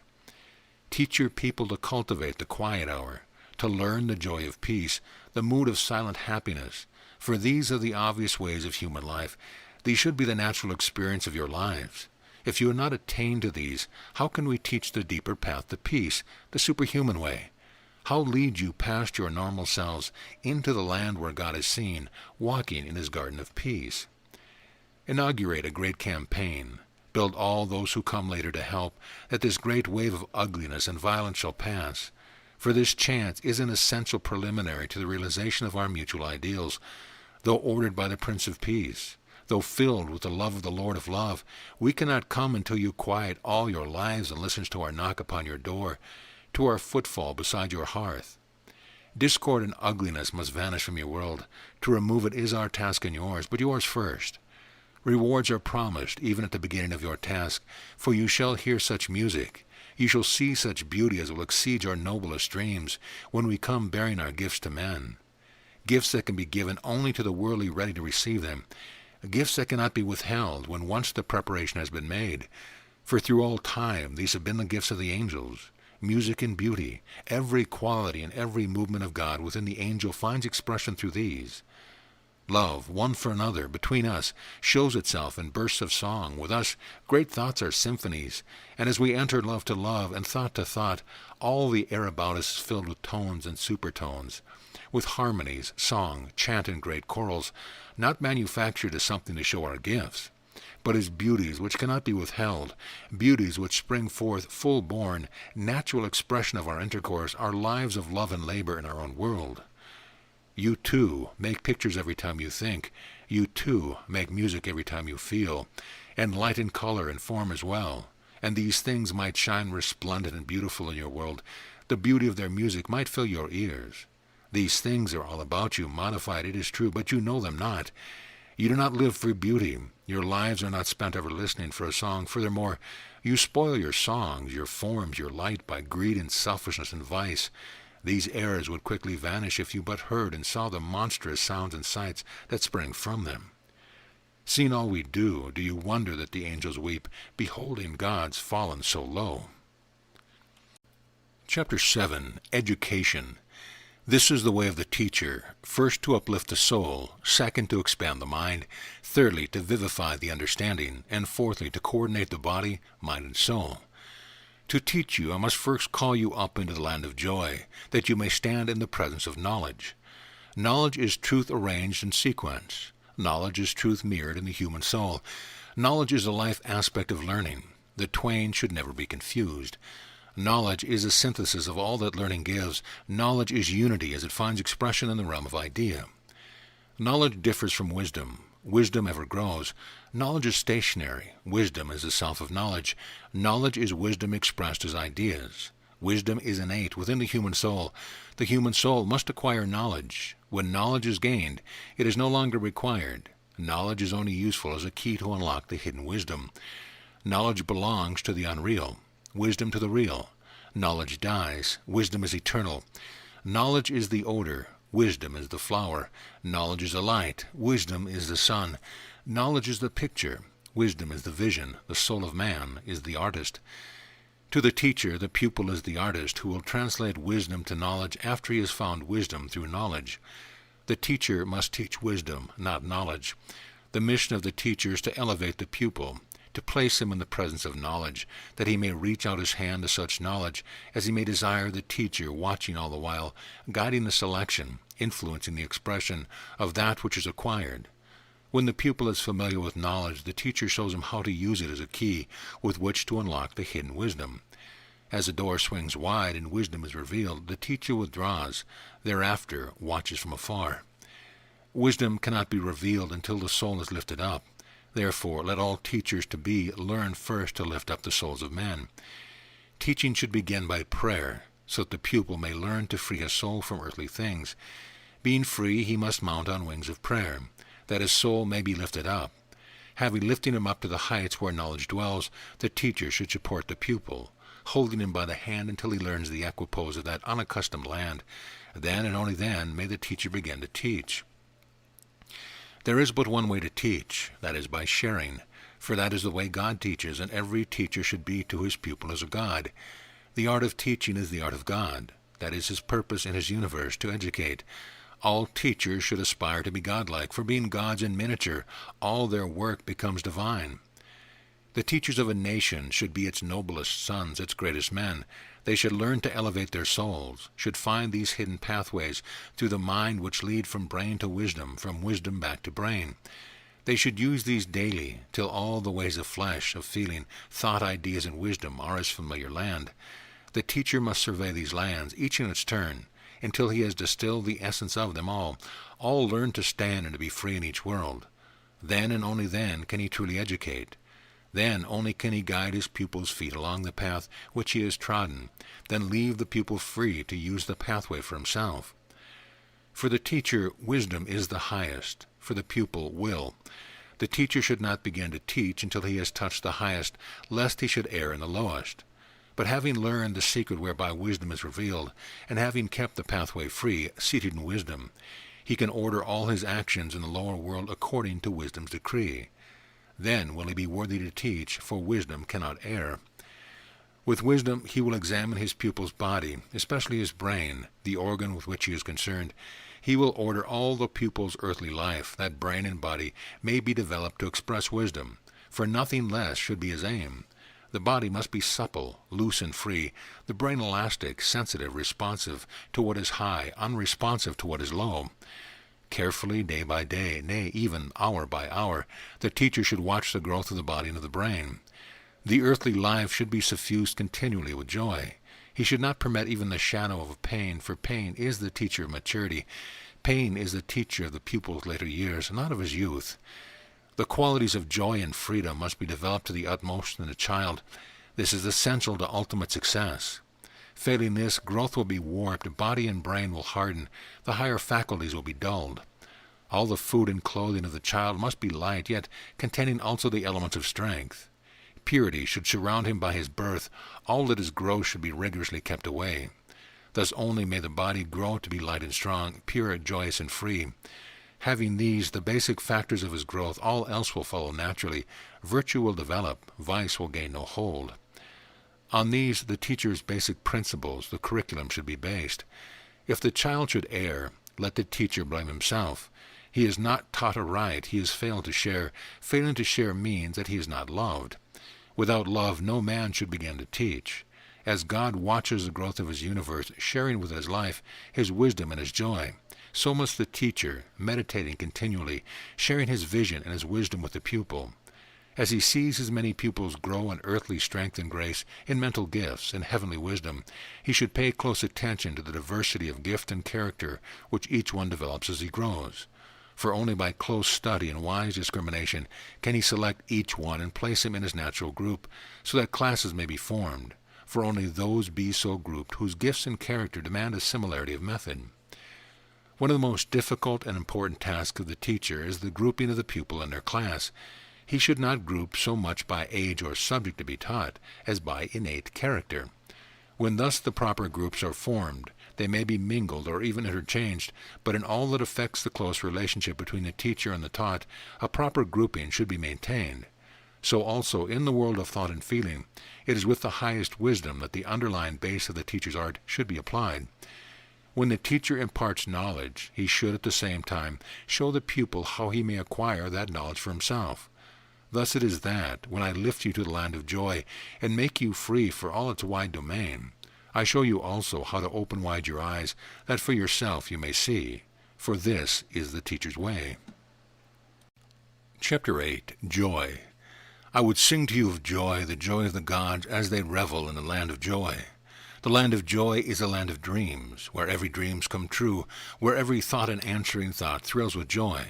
Teach your people to cultivate the quiet hour, to learn the joy of peace, the mood of silent happiness, for these are the obvious ways of human life. These should be the natural experience of your lives. If you have not attained to these, how can we teach the deeper path to peace, the superhuman way? How lead you past your normal selves into the land where God is seen, walking in his garden of peace? Inaugurate a great campaign. Build all those who come later to help, that this great wave of ugliness and violence shall pass. For this chance is an essential preliminary to the realization of our mutual ideals, though ordered by the Prince of Peace. Though filled with the love of the Lord of Love, we cannot come until you quiet all your lives and listen to our knock upon your door, to our footfall beside your hearth. Discord and ugliness must vanish from your world. To remove it is our task and yours, but yours first. Rewards are promised even at the beginning of your task, for you shall hear such music. You shall see such beauty as will exceed your noblest dreams when we come bearing our gifts to men. Gifts that can be given only to the worldly ready to receive them. Gifts that cannot be withheld when once the preparation has been made. For through all time these have been the gifts of the angels. Music and beauty, every quality and every movement of God within the angel finds expression through these. Love, one for another, between us, shows itself in bursts of song. With us, great thoughts are symphonies, and as we enter love to love and thought to thought, all the air about us is filled with tones and supertones, with harmonies, song, chant, and great chorals, not manufactured as something to show our gifts, but as beauties which cannot be withheld, beauties which spring forth full-born, natural expression of our intercourse, our lives of love and labor in our own world. You, too, make pictures every time you think. You, too, make music every time you feel, and light and color and form as well. And these things might shine resplendent and beautiful in your world. The beauty of their music might fill your ears. These things are all about you, modified, it is true, but you know them not. You do not live for beauty. Your lives are not spent ever listening for a song. Furthermore, you spoil your songs, your forms, your light by greed and selfishness and vice. These errors would quickly vanish if you but heard and saw the monstrous sounds and sights that spring from them. Seeing all we do you wonder that the angels weep, beholding gods fallen so low? Chapter 7. Education. This is the way of the teacher, first to uplift the soul, second to expand the mind, thirdly to vivify the understanding, and fourthly to coordinate the body, mind, and soul. To teach you, I must first call you up into the land of joy, that you may stand in the presence of knowledge. Knowledge is truth arranged in sequence. Knowledge is truth mirrored in the human soul. Knowledge is a life aspect of learning. The twain should never be confused. Knowledge is a synthesis of all that learning gives. Knowledge is unity as it finds expression in the realm of idea. Knowledge differs from wisdom. Wisdom ever grows. Knowledge is stationary. Wisdom is the self of knowledge. Knowledge is wisdom expressed as ideas. Wisdom is innate within the human soul. The human soul must acquire knowledge. When knowledge is gained, it is no longer required. Knowledge is only useful as a key to unlock the hidden wisdom. Knowledge belongs to the unreal, wisdom to the real. Knowledge dies, wisdom is eternal. Knowledge is the odor, wisdom is the flower. Knowledge is the light, wisdom is the sun. Knowledge is the picture, wisdom is the vision. The soul of man is the artist. To the teacher, the pupil is the artist who will translate wisdom to knowledge after he has found wisdom through knowledge. The teacher must teach wisdom, not knowledge. The mission of the teacher is to elevate the pupil, to place him in the presence of knowledge, that he may reach out his hand to such knowledge as he may desire, the teacher watching all the while, guiding the selection, influencing the expression of that which is acquired. When the pupil is familiar with knowledge, the teacher shows him how to use it as a key with which to unlock the hidden wisdom. As the door swings wide and wisdom is revealed, the teacher withdraws, thereafter watches from afar. Wisdom cannot be revealed until the soul is lifted up. Therefore, let all teachers to be learn first to lift up the souls of men. Teaching should begin by prayer, so that the pupil may learn to free his soul from earthly things. Being free, he must mount on wings of prayer, that his soul may be lifted up. Having lifted him up to the heights where knowledge dwells, the teacher should support the pupil, holding him by the hand until he learns the equipoise of that unaccustomed land. Then and only then may the teacher begin to teach. There is but one way to teach, that is by sharing, for that is the way God teaches, and every teacher should be to his pupil as a God. The art of teaching is the art of God. That is his purpose in his universe, to educate. All teachers should aspire to be godlike, for being gods in miniature, all their work becomes divine. The teachers of a nation should be its noblest sons, its greatest men. They should learn to elevate their souls, should find these hidden pathways through the mind which lead from brain to wisdom, from wisdom back to brain. They should use these daily, till all the ways of flesh, of feeling, thought, ideas, and wisdom are as familiar land. The teacher must survey these lands, each in its turn, until he has distilled the essence of them all learn to stand and to be free in each world. Then and only then can he truly educate. Then only can he guide his pupil's feet along the path which he has trodden, then leave the pupil free to use the pathway for himself. For the teacher, wisdom is the highest, for the pupil, will. The teacher should not begin to teach until he has touched the highest, lest he should err in the lowest. But having learned the secret whereby wisdom is revealed, and having kept the pathway free, seated in wisdom, he can order all his actions in the lower world according to wisdom's decree. Then will he be worthy to teach, for wisdom cannot err. With wisdom he will examine his pupil's body, especially his brain, the organ with which he is concerned. He will order all the pupil's earthly life, that brain and body may be developed to express wisdom, for nothing less should be his aim. The body must be supple, loose and free, the brain elastic, sensitive, responsive to what is high, unresponsive to what is low. Carefully, day by day, nay, even hour by hour, the teacher should watch the growth of the body and of the brain. The earthly life should be suffused continually with joy. He should not permit even the shadow of pain, for pain is the teacher of maturity. Pain is the teacher of the pupil's later years, not of his youth. The qualities of joy and freedom must be developed to the utmost in the child. This is essential to ultimate success. Failing this, growth will be warped, body and brain will harden, the higher faculties will be dulled. All the food and clothing of the child must be light, yet containing also the elements of strength. Purity should surround him by his birth, all that is gross should be rigorously kept away. Thus only may the body grow to be light and strong, pure, joyous, and free. Having these, the basic factors of his growth, all else will follow naturally. Virtue will develop, vice will gain no hold. On these, the teacher's basic principles, the curriculum, should be based. If the child should err, let the teacher blame himself. He is not taught aright, he has failed to share. Failing to share means that he is not loved. Without love, no man should begin to teach. As God watches the growth of his universe, sharing with his life, his wisdom, and his joy, so must the teacher, meditating continually, sharing his vision and his wisdom with the pupil. As he sees his many pupils grow in earthly strength and grace, in mental gifts and heavenly wisdom, he should pay close attention to the diversity of gift and character which each one develops as he grows. For only by close study and wise discrimination can he select each one and place him in his natural group, so that classes may be formed. For only those be so grouped whose gifts and character demand a similarity of method. One of the most difficult and important tasks of the teacher is the grouping of the pupil in their class. He should not group so much by age or subject to be taught as by innate character. When thus the proper groups are formed, they may be mingled or even interchanged, but in all that affects the close relationship between the teacher and the taught, a proper grouping should be maintained. So also in the world of thought and feeling, it is with the highest wisdom that the underlying base of the teacher's art should be applied. When the teacher imparts knowledge, he should at the same time show the pupil how he may acquire that knowledge for himself. Thus it is that, when I lift you to the land of joy, and make you free for all its wide domain, I show you also how to open wide your eyes, that for yourself you may see. For this is the teacher's way. Chapter 8. Joy. I would sing to you of joy, the joy of the gods, as they revel in the land of joy. The land of joy is a land of dreams, where every dreams come true, where every thought and answering thought thrills with joy.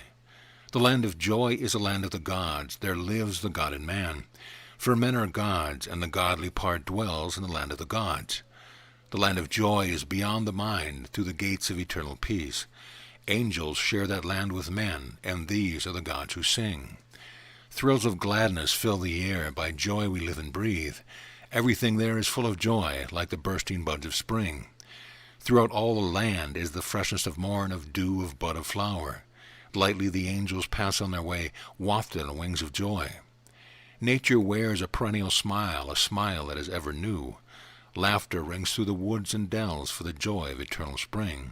The land of joy is a land of the gods. There lives the God in man. For men are gods, and the godly part dwells in the land of the gods. The land of joy is beyond the mind, through the gates of eternal peace. Angels share that land with men, and these are the gods who sing. Thrills of gladness fill the air, by joy we live and breathe. Everything there is full of joy, like the bursting buds of spring. Throughout all the land is the freshness of morn, of dew, of bud, of flower. Lightly the angels pass on their way, wafted on wings of joy. Nature wears a perennial smile, a smile that is ever new. Laughter rings through the woods and dells for the joy of eternal spring.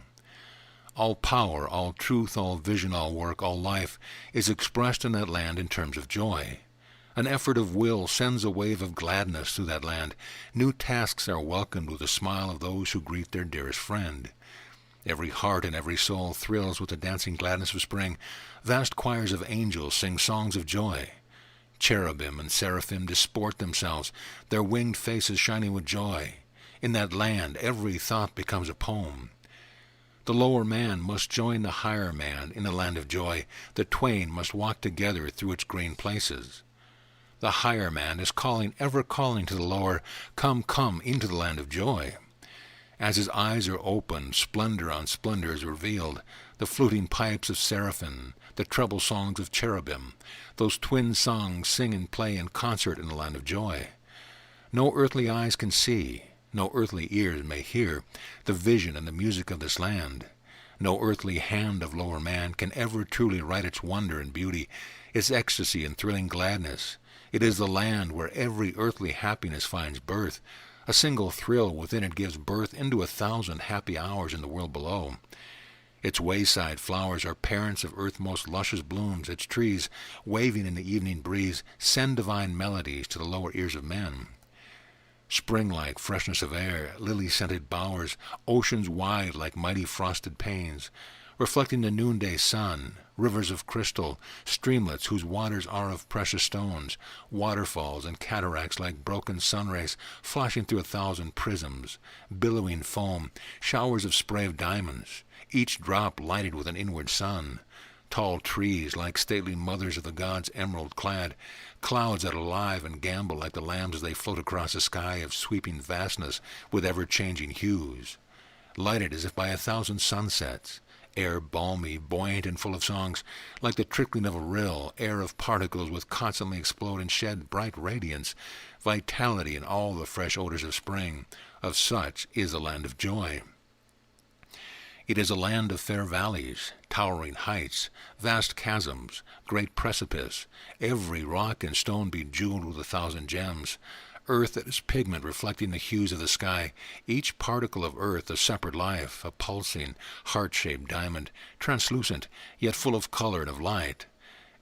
All power, all truth, all vision, all work, all life is expressed in that land in terms of joy. An effort of will sends a wave of gladness through that land. New tasks are welcomed with a smile of those who greet their dearest friend. Every heart and every soul thrills with the dancing gladness of spring. Vast choirs of angels sing songs of joy. Cherubim and seraphim disport themselves, their winged faces shining with joy. In that land every thought becomes a poem. The lower man must join the higher man in the land of joy. The twain must walk together through its green places. The higher man is calling, ever calling to the lower, come, come into the land of joy. As his eyes are opened, splendor on splendor is revealed, the fluting pipes of seraphim, the treble songs of cherubim. Those twin songs sing and play in concert in the land of joy. No earthly eyes can see, no earthly ears may hear the vision and the music of this land. No earthly hand of lower man can ever truly write its wonder and beauty, its ecstasy and thrilling gladness. It is the land where every earthly happiness finds birth. A single thrill within it gives birth into 1,000 happy hours in the world below. Its wayside flowers are parents of earth's most luscious blooms. Its trees, waving in the evening breeze, send divine melodies to the lower ears of men. Spring-like freshness of air, lily-scented bowers, oceans wide like mighty frosted panes, reflecting the noonday sun, rivers of crystal, streamlets whose waters are of precious stones, waterfalls and cataracts like broken sunrays flashing through 1,000 prisms, billowing foam, showers of spray of diamonds, each drop lighted with an inward sun, tall trees like stately mothers of the gods emerald-clad, clouds that alive and gambol like the lambs as they float across a sky of sweeping vastness with ever-changing hues, lighted as if by 1,000 sunsets, air balmy, buoyant, and full of songs, like the trickling of a rill, air of particles which constantly explode and shed bright radiance, vitality, and all the fresh odors of spring. Of such is the land of joy. It is a land of fair valleys, towering heights, vast chasms, great precipice, every rock and stone bejeweled with 1,000 gems, earth that is pigment reflecting the hues of the sky, each particle of earth a separate life, a pulsing, heart-shaped diamond, translucent, yet full of color and of light.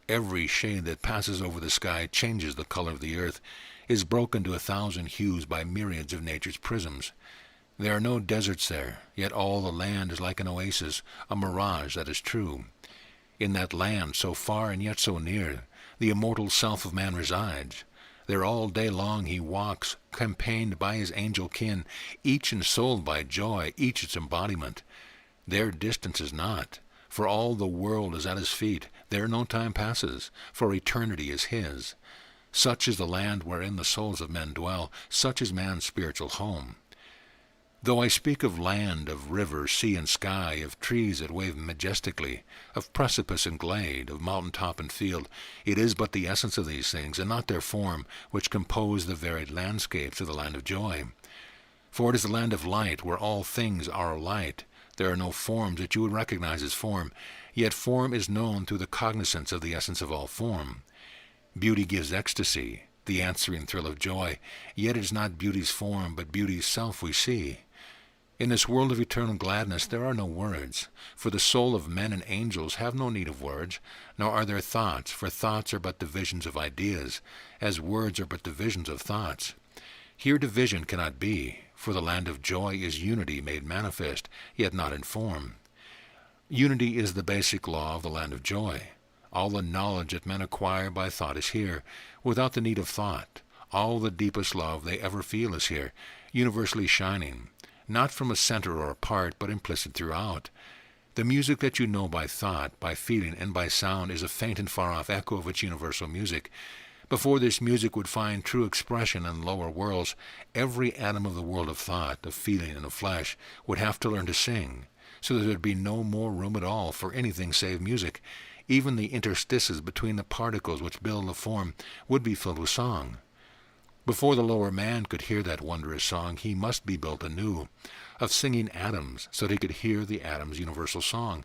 Every shade that passes over the sky changes the color of the earth, is broken to 1,000 hues by myriads of nature's prisms. There are no deserts there, yet all the land is like an oasis, a mirage that is true. In that land, so far and yet so near, the immortal self of man resides. There all day long he walks, campaigned by his angel kin, each ensouled by joy, each its embodiment. There distance is not, for all the world is at his feet. There no time passes, for eternity is his. Such is the land wherein the souls of men dwell, such is man's spiritual home. Though I speak of land, of river, sea, and sky, of trees that wave majestically, of precipice and glade, of mountain top and field, it is but the essence of these things, and not their form, which compose the varied landscapes of the land of joy. For it is the land of light, where all things are light. There are no forms that you would recognize as form, yet form is known through the cognizance of the essence of all form. Beauty gives ecstasy, the answering thrill of joy, yet it is not beauty's form, but beauty's self we see. In this world of eternal gladness there are no words, for the soul of men and angels have no need of words, nor are there thoughts, for thoughts are but divisions of ideas, as words are but divisions of thoughts. Here division cannot be, for the land of joy is unity made manifest, yet not in form. Unity is the basic law of the land of joy. All the knowledge that men acquire by thought is here, without the need of thought. All the deepest love they ever feel is here, universally shining, not from a center or a part, but implicit throughout. The music that you know by thought, by feeling, and by sound is a faint and far-off echo of its universal music. Before this music would find true expression in lower worlds, every atom of the world of thought, of feeling, and of flesh would have to learn to sing, so that there would be no more room at all for anything save music. Even the interstices between the particles which build the form would be filled with song. Before the lower man could hear that wondrous song, he must be built anew, of singing atoms, so that he could hear the atom's universal song.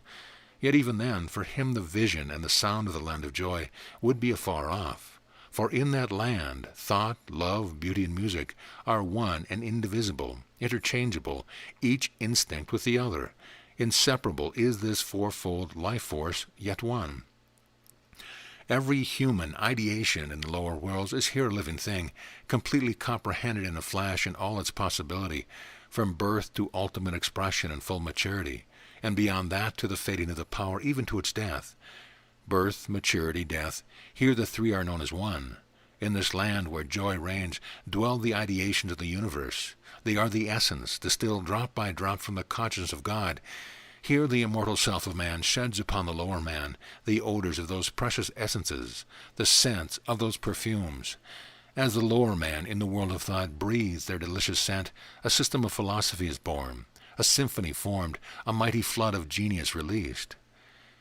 Yet even then, for him the vision and the sound of the land of joy would be afar off. For in that land, thought, love, beauty, and music are one and indivisible, interchangeable, each instinct with the other. Inseparable is this fourfold life force, yet one. Every human ideation in the lower worlds is here a living thing, completely comprehended in a flash in all its possibility, from birth to ultimate expression and full maturity, and beyond that to the fading of the power, even to its death. Birth, maturity, death, here the three are known as one. In this land where joy reigns dwell the ideations of the universe. They are the essence, distilled drop by drop from the consciousness of God. Here the immortal self of man sheds upon the lower man the odors of those precious essences, the scents of those perfumes. As the lower man in the world of thought breathes their delicious scent, a system of philosophy is born, a symphony formed, a mighty flood of genius released.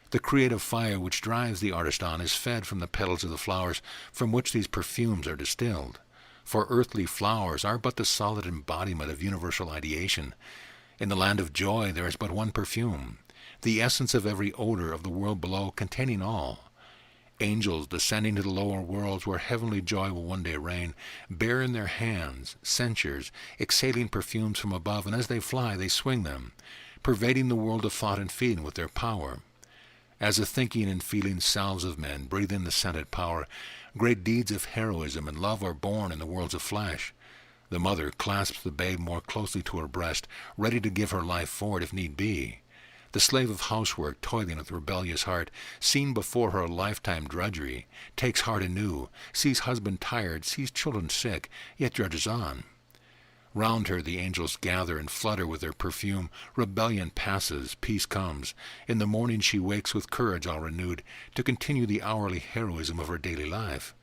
The creative fire which drives the artist on is fed from the petals of the flowers from which these perfumes are distilled. For earthly flowers are but the solid embodiment of universal ideation. In the land of joy there is but one perfume, the essence of every odor of the world below, containing all. Angels descending to the lower worlds where heavenly joy will one day reign, bear in their hands censers, exhaling perfumes from above, and as they fly they swing them, pervading the world of thought and feeling with their power. As the thinking and feeling selves of men breathe in the scented power, great deeds of heroism and love are born in the worlds of flesh. The mother clasps the babe more closely to her breast, ready to give her life for it if need be. The slave of housework, toiling with rebellious heart, seen before her a lifetime drudgery, takes heart anew, sees husband tired, sees children sick, yet drudges on. Round her the angels gather and flutter with their perfume. Rebellion passes, peace comes. In the morning she wakes with courage all renewed to continue the hourly heroism of her daily life.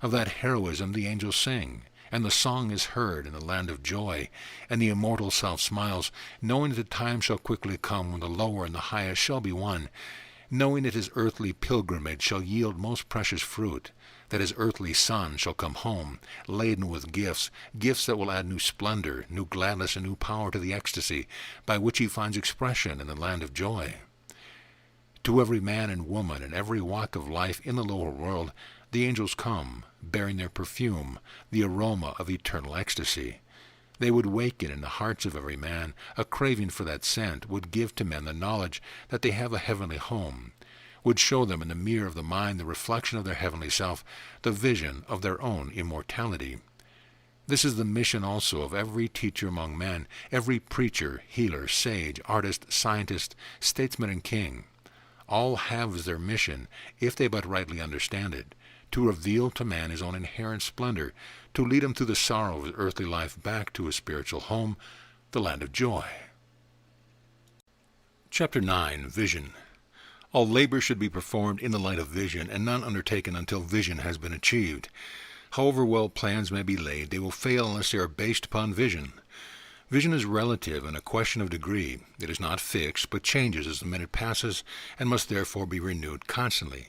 Of that heroism the angels sing, and the song is heard in the land of joy, and the immortal self smiles, knowing that the time shall quickly come when the lower and the highest shall be one, knowing that his earthly pilgrimage shall yield most precious fruit, that his earthly son shall come home, laden with gifts, gifts that will add new splendor, new gladness, and new power to the ecstasy, by which he finds expression in the land of joy. To every man and woman in every walk of life in the lower world, the angels come, bearing their perfume, the aroma of eternal ecstasy. They would waken in the hearts of every man a craving for that scent, would give to men the knowledge that they have a heavenly home, would show them in the mirror of the mind the reflection of their heavenly self, the vision of their own immortality. This is the mission also of every teacher among men, every preacher, healer, sage, artist, scientist, statesman, and king. All have as their mission, if they but rightly understand it, to reveal to man his own inherent splendor, to lead him through the sorrow of his earthly life back to his spiritual home, the land of joy. Chapter 9. Vision. All labor should be performed in the light of vision, and none undertaken until vision has been achieved. However well plans may be laid, they will fail unless they are based upon vision. Vision is relative and a question of degree. It is not fixed, but changes as the minute passes, and must therefore be renewed constantly.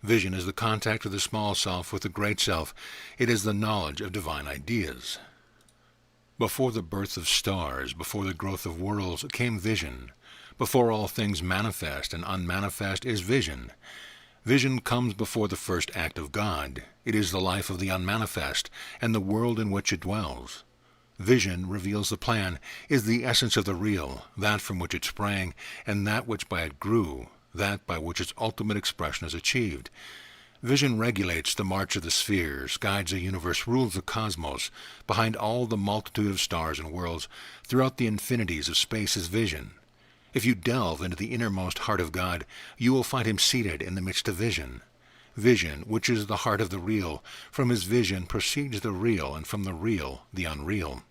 Vision is the contact of the small self with the great self. It is the knowledge of divine ideas. Before the birth of stars, before the growth of worlds, came vision. Before all things manifest and unmanifest is vision. Vision comes before the first act of God. It is the life of the unmanifest, and the world in which it dwells. Vision reveals the plan, is the essence of the real, that from which it sprang, and that which by it grew, that by which its ultimate expression is achieved. Vision regulates the march of the spheres, guides the universe, rules the cosmos. Behind all the multitude of stars and worlds, throughout the infinities of space is vision. If you delve into the innermost heart of God, you will find him seated in the midst of vision. Vision, which is the heart of the real, from his vision proceeds the real, and from the real, the unreal.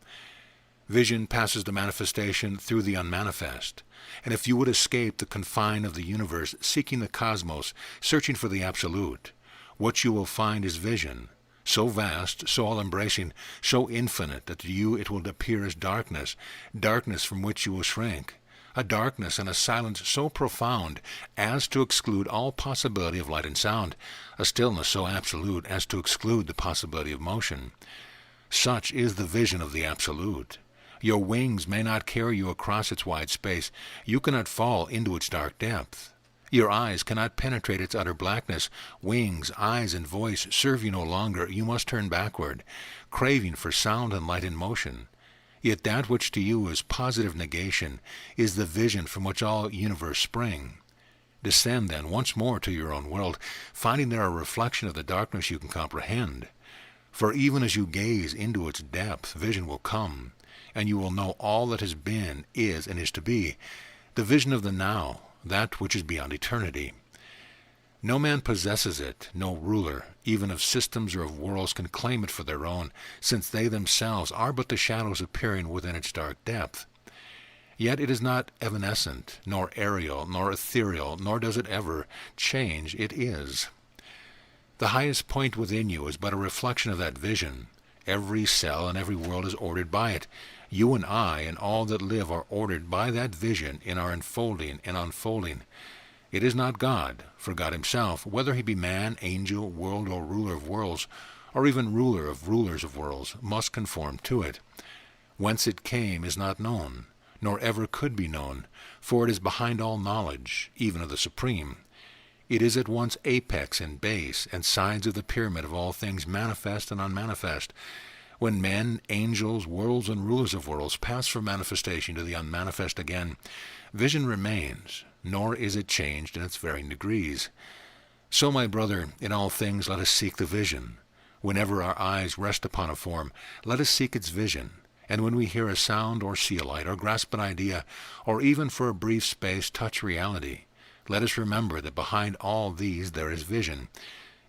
Vision passes the manifestation through the unmanifest. And if you would escape the confine of the universe, seeking the cosmos, searching for the absolute, what you will find is vision, so vast, so all-embracing, so infinite that to you it will appear as darkness, darkness from which you will shrink. A darkness and a silence so profound as to exclude all possibility of light and sound, a stillness so absolute as to exclude the possibility of motion. Such is the vision of the absolute. Your wings may not carry you across its wide space. You cannot fall into its dark depth. Your eyes cannot penetrate its utter blackness. Wings, eyes, and voice serve you no longer. You must turn backward, craving for sound and light and motion. Yet that which to you is positive negation is the vision from which all universe spring. Descend then once more to your own world, finding there a reflection of the darkness you can comprehend. For even as you gaze into its depth, vision will come, and you will know all that has been, is, and is to be, the vision of the now, that which is beyond eternity. No man possesses it, no ruler, even of systems or of worlds, can claim it for their own, since they themselves are but the shadows appearing within its dark depth. Yet it is not evanescent, nor aerial, nor ethereal, nor does it ever change. It is. The highest point within you is but a reflection of that vision. Every cell and every world is ordered by it. You and I and all that live are ordered by that vision in our enfolding and unfolding. It is not God, for God himself, whether he be man, angel, world, or ruler of worlds, or even ruler of rulers of worlds, must conform to it. Whence it came is not known, nor ever could be known, for it is behind all knowledge, even of the Supreme. It is at once apex and base, and sides of the pyramid of all things manifest and unmanifest. When men, angels, worlds, and rulers of worlds pass from manifestation to the unmanifest again, vision remains, nor is it changed in its varying degrees. So, my brother, in all things let us seek the vision. Whenever our eyes rest upon a form, let us seek its vision. And when we hear a sound, or see a light, or grasp an idea, or even for a brief space touch reality, let us remember that behind all these there is vision,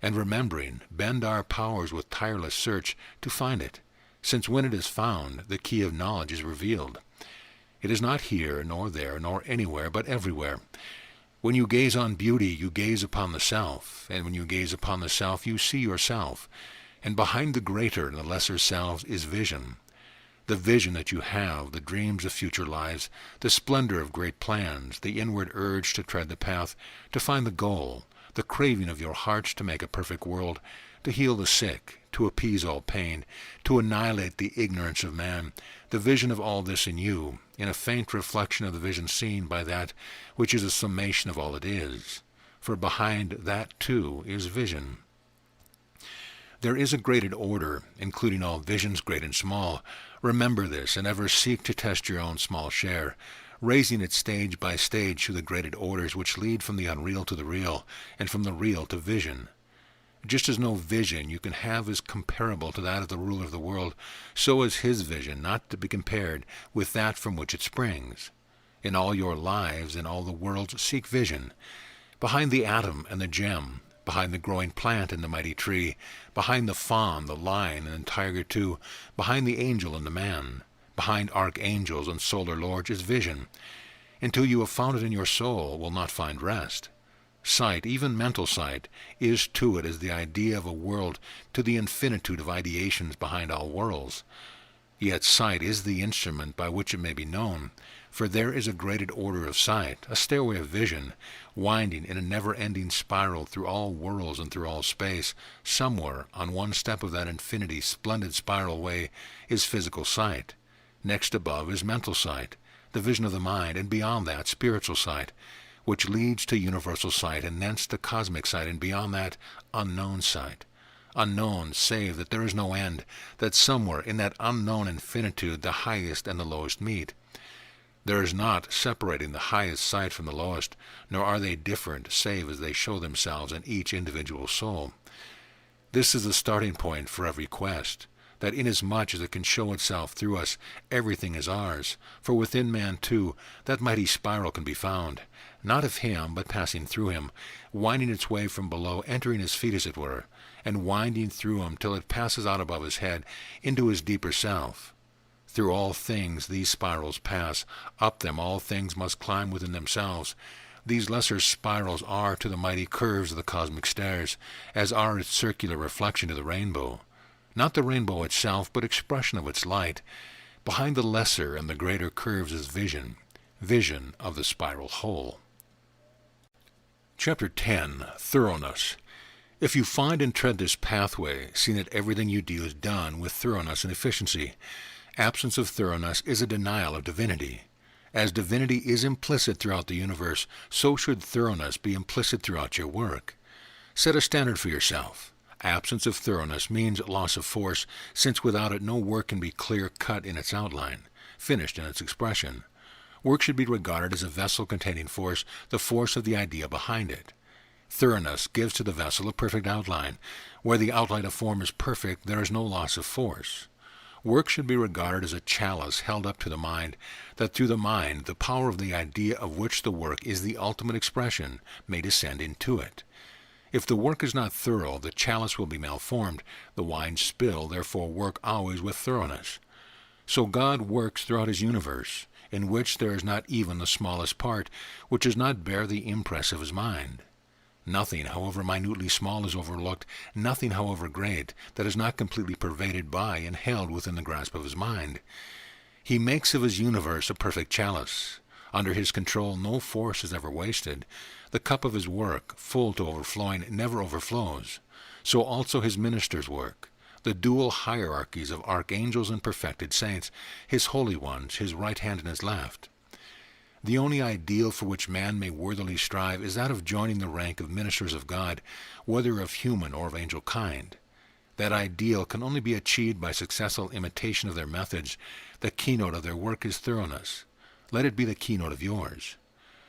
and remembering, bend our powers with tireless search to find it, since when it is found, the key of knowledge is revealed. It is not here, nor there, nor anywhere, but everywhere. When you gaze on beauty, you gaze upon the self, and when you gaze upon the self, you see yourself. And behind the greater and the lesser selves is vision. The vision that you have, the dreams of future lives, the splendor of great plans, the inward urge to tread the path, to find the goal, the craving of your hearts to make a perfect world, to heal the sick, to appease all pain, to annihilate the ignorance of man, the vision of all this in you, in a faint reflection of the vision seen by that which is a summation of all it is. For behind that, too, is vision. There is a graded order, including all visions, great and small. Remember this, and ever seek to test your own small share, raising it stage by stage through the graded orders which lead from the unreal to the real, and from the real to vision. Just as no vision you can have is comparable to that of the ruler of the world, so is his vision not to be compared with that from which it springs. In all your lives, in all the worlds, seek vision. Behind the atom and the gem, behind the growing plant and the mighty tree, behind the fawn, the lion, and the tiger too, behind the angel and the man, behind archangels and solar lords is vision, until you have found it in your soul, will not find rest. Sight, even mental sight, is to it as the idea of a world to the infinitude of ideations behind all worlds. Yet sight is the instrument by which it may be known, for there is a graded order of sight, a stairway of vision, winding in a never-ending spiral through all worlds and through all space. Somewhere on one step of that infinity splendid spiral way is physical sight. Next above is mental sight, the vision of the mind, and beyond that spiritual sight, which leads to universal sight, and thence to cosmic sight, and beyond that unknown sight. Unknown, save that there is no end, that somewhere in that unknown infinitude the highest and the lowest meet. There is naught separating the highest sight from the lowest, nor are they different, save as they show themselves in each individual soul. This is the starting point for every quest, that inasmuch as it can show itself through us, everything is ours, for within man too that mighty spiral can be found, not of him, but passing through him, winding its way from below, entering his feet as it were, and winding through him till it passes out above his head into his deeper self. Through all things these spirals pass, up them all things must climb within themselves. These lesser spirals are to the mighty curves of the cosmic stairs, as are its circular reflection to the rainbow. Not the rainbow itself, but expression of its light. Behind the lesser and the greater curves is vision, vision of the spiral whole. Chapter 10. Thoroughness. If you find and tread this pathway, seeing that everything you do is done with thoroughness and efficiency, absence of thoroughness is a denial of divinity. As divinity is implicit throughout the universe, so should thoroughness be implicit throughout your work. Set a standard for yourself. Absence of thoroughness means loss of force, since without it no work can be clear-cut in its outline, finished in its expression. Work should be regarded as a vessel containing force, the force of the idea behind it. Thoroughness gives to the vessel a perfect outline. Where the outline of form is perfect, there is no loss of force. Work should be regarded as a chalice held up to the mind, that through the mind the power of the idea of which the work is the ultimate expression may descend into it. If the work is not thorough, the chalice will be malformed, the wine spill, therefore work always with thoroughness. So God works throughout his universe, in which there is not even the smallest part, which does not bear the impress of his mind. Nothing, however minutely small, is overlooked, nothing, however great, that is not completely pervaded by and held within the grasp of his mind. He makes of his universe a perfect chalice. Under his control no force is ever wasted. The cup of his work, full to overflowing, never overflows. So also his ministers' work. The dual hierarchies of archangels and perfected saints, his holy ones, his right hand and his left. The only ideal for which man may worthily strive is that of joining the rank of ministers of God, whether of human or of angel kind. That ideal can only be achieved by successful imitation of their methods. The keynote of their work is thoroughness. Let it be the keynote of yours.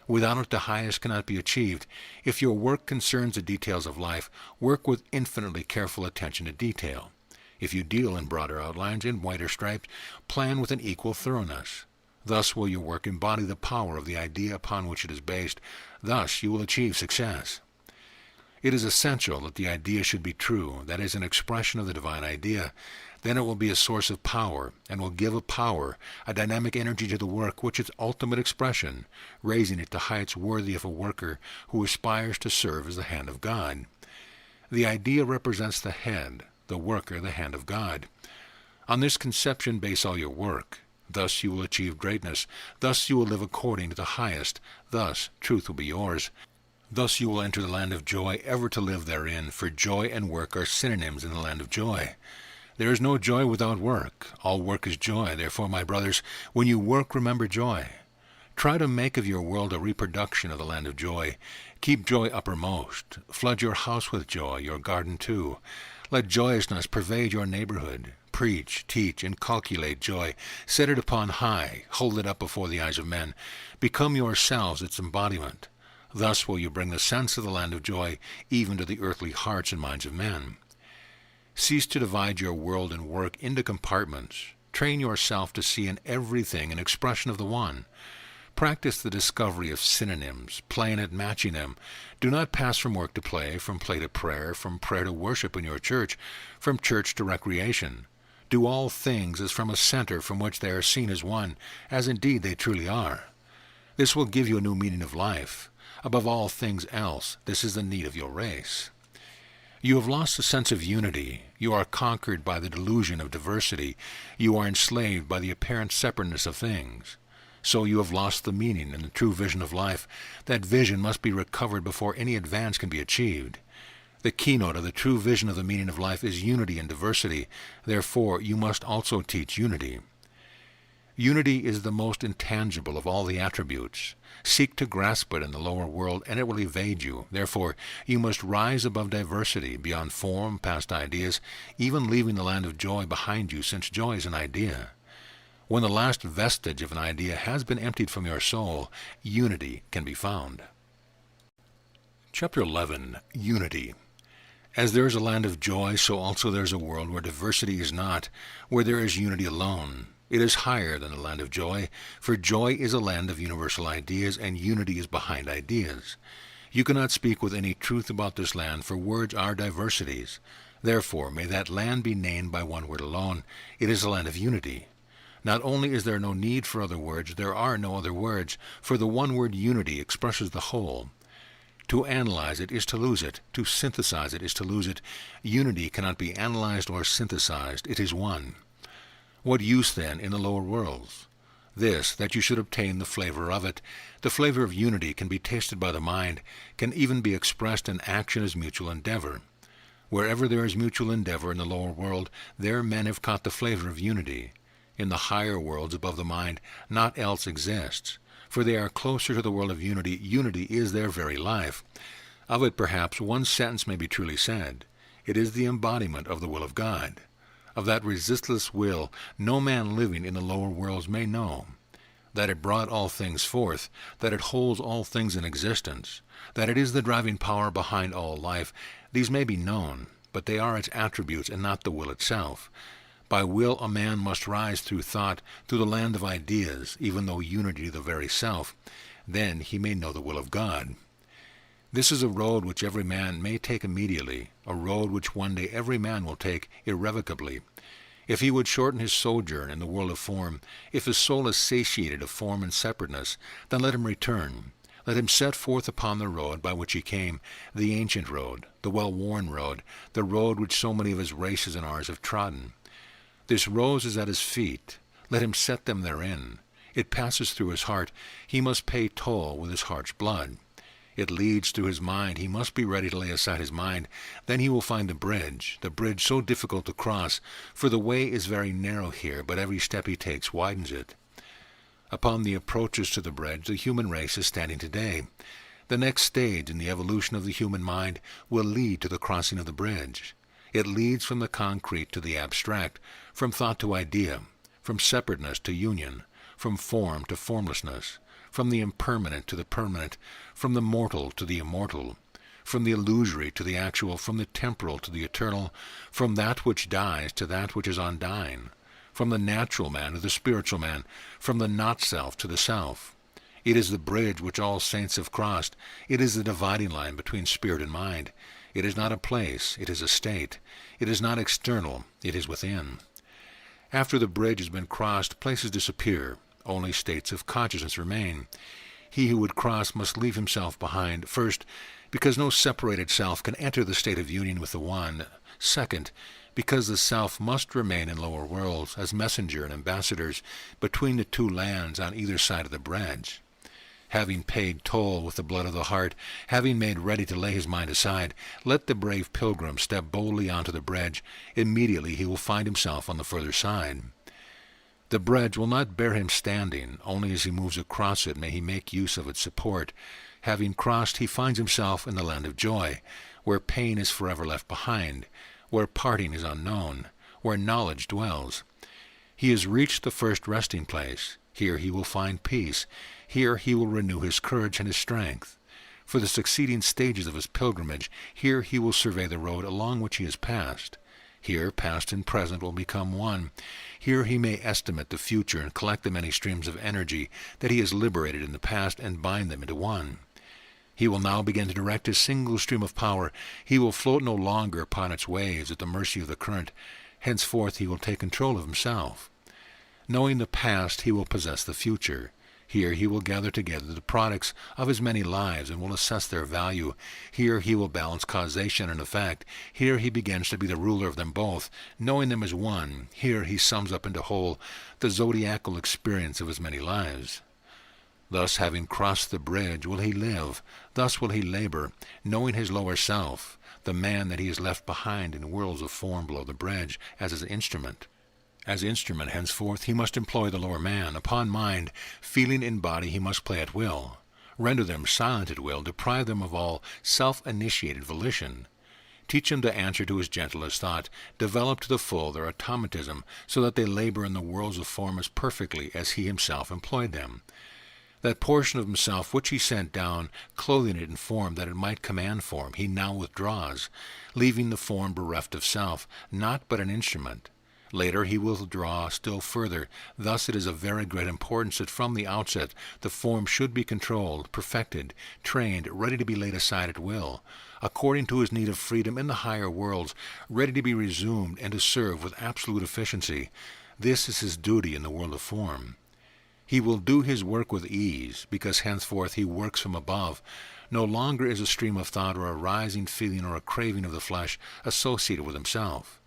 Without it the highest cannot be achieved. If your work concerns the details of life, work with infinitely careful attention to detail. If you deal in broader outlines, in wider stripes, plan with an equal thoroughness. Thus will your work embody the power of the idea upon which it is based. Thus you will achieve success. It is essential that the idea should be true, that is, an expression of the divine idea. Then it will be a source of power, and will give a power, a dynamic energy to the work, which is ultimate expression, raising it to heights worthy of a worker who aspires to serve as the hand of God. The idea represents the head, the worker the hand of God. On this conception base all your work. Thus you will achieve greatness. Thus you will live according to the highest. Thus truth will be yours. Thus you will enter the land of joy, ever to live therein, for joy and work are synonyms in the land of joy. There is no joy without work. All work is joy. Therefore, my brothers, when you work, remember joy. Try to make of your world a reproduction of the land of joy. Keep joy uppermost. Flood your house with joy, your garden too. Let joyousness pervade your neighborhood. Preach, teach, inculcate joy. Set it upon high. Hold it up before the eyes of men. Become yourselves its embodiment. Thus will you bring the sense of the land of joy even to the earthly hearts and minds of men. Cease to divide your world and work into compartments. Train yourself to see in everything an expression of the one. Practice the discovery of synonyms, playing at matching them. Do not pass from work to play, from play to prayer, from prayer to worship in your church, from church to recreation. Do all things as from a center from which they are seen as one, as indeed they truly are. This will give you a new meaning of life. Above all things else, this is the need of your race. You have lost the sense of unity. You are conquered by the delusion of diversity. You are enslaved by the apparent separateness of things. So you have lost the meaning and the true vision of life. That vision must be recovered before any advance can be achieved. The keynote of the true vision of the meaning of life is unity and diversity. Therefore, you must also teach unity. Unity is the most intangible of all the attributes. Seek to grasp it in the lower world, and it will evade you. Therefore, you must rise above diversity, beyond form, past ideas, even leaving the land of joy behind you, since joy is an idea. When the last vestige of an idea has been emptied from your soul, unity can be found. Chapter 11. Unity. As there is a land of joy, so also there is a world where diversity is not, where there is unity alone. It is higher than the land of joy, for joy is a land of universal ideas, and unity is behind ideas. You cannot speak with any truth about this land, for words are diversities. Therefore, may that land be named by one word alone. It is a land of unity. Not only is there no need for other words, there are no other words, for the one word unity expresses the whole. To analyze it is to lose it. To synthesize it is to lose it. Unity cannot be analyzed or synthesized. It is one. What use, then, in the lower worlds? This, that you should obtain the flavor of it. The flavor of unity can be tasted by the mind, can even be expressed in action as mutual endeavor. Wherever there is mutual endeavor in the lower world, there men have caught the flavor of unity. In the higher worlds above the mind, naught else exists. For they are closer to the world of unity. Unity is their very life. Of it, perhaps, one sentence may be truly said. It is the embodiment of the will of God. Of that resistless will no man living in the lower worlds may know. That it brought all things forth, that it holds all things in existence, that it is the driving power behind all life, these may be known, but they are its attributes and not the will itself. By will a man must rise through thought, through the land of ideas, even though unity the very self. Then he may know the will of God. This is a road which every man may take immediately, a road which one day every man will take irrevocably. If he would shorten his sojourn in the world of form, if his soul is satiated of form and separateness, then let him return. Let him set forth upon the road by which he came, the ancient road, the well-worn road, the road which so many of his races and ours have trodden. This rose is at his feet. Let him set them therein. It passes through his heart. He must pay toll with his heart's blood. It leads through his mind. He must be ready to lay aside his mind. Then he will find the bridge so difficult to cross, for the way is very narrow here, but every step he takes widens it. Upon the approaches to the bridge, the human race is standing today. The next stage in the evolution of the human mind will lead to the crossing of the bridge. It leads from the concrete to the abstract, from thought to idea, from separateness to union, from form to formlessness, from the impermanent to the permanent, from the mortal to the immortal, from the illusory to the actual, from the temporal to the eternal, from that which dies to that which is undying, from the natural man to the spiritual man, from the not-self to the self. It is the bridge which all saints have crossed. It is the dividing line between spirit and mind. It is not a place, it is a state. It is not external, it is within. After the bridge has been crossed, places disappear. Only states of consciousness remain. He who would cross must leave himself behind. First, because no separated self can enter the state of union with the One. Second, because the self must remain in lower worlds as messenger and ambassadors between the two lands on either side of the bridge. Having paid toll with the blood of the heart, having made ready to lay his mind aside, let the brave pilgrim step boldly onto the bridge. Immediately he will find himself on the further side. The bridge will not bear him standing. Only as he moves across it may he make use of its support. Having crossed, he finds himself in the land of joy, where pain is forever left behind, where parting is unknown, where knowledge dwells. He has reached the first resting place. Here he will find peace. Here he will renew his courage and his strength. For the succeeding stages of his pilgrimage, here he will survey the road along which he has passed. Here past and present will become one. Here he may estimate the future and collect the many streams of energy that he has liberated in the past and bind them into one. He will now begin to direct his single stream of power. He will float no longer upon its waves at the mercy of the current. Henceforth he will take control of himself. Knowing the past, he will possess the future. Here he will gather together the products of his many lives and will assess their value. Here he will balance causation and effect. Here he begins to be the ruler of them both, knowing them as one. Here he sums up into whole the zodiacal experience of his many lives. Thus, having crossed the bridge, will he live. Thus will he labor, knowing his lower self, the man that he has left behind in worlds of form below the bridge, as his instrument. As instrument, henceforth, he must employ the lower man. Upon mind, feeling, and body he must play at will. Render them silent at will, deprive them of all self-initiated volition. Teach them to answer to his gentlest thought, develop to the full their automatism, so that they labor in the worlds of form as perfectly as he himself employed them. That portion of himself which he sent down, clothing it in form that it might command form, he now withdraws, leaving the form bereft of self, not but an instrument. Later he will draw still further. Thus it is of very great importance that from the outset the form should be controlled, perfected, trained, ready to be laid aside at will, according to his need of freedom in the higher worlds, ready to be resumed and to serve with absolute efficiency. This is his duty in the world of form. He will do his work with ease, because henceforth he works from above. No longer is a stream of thought or a rising feeling or a craving of the flesh associated with himself.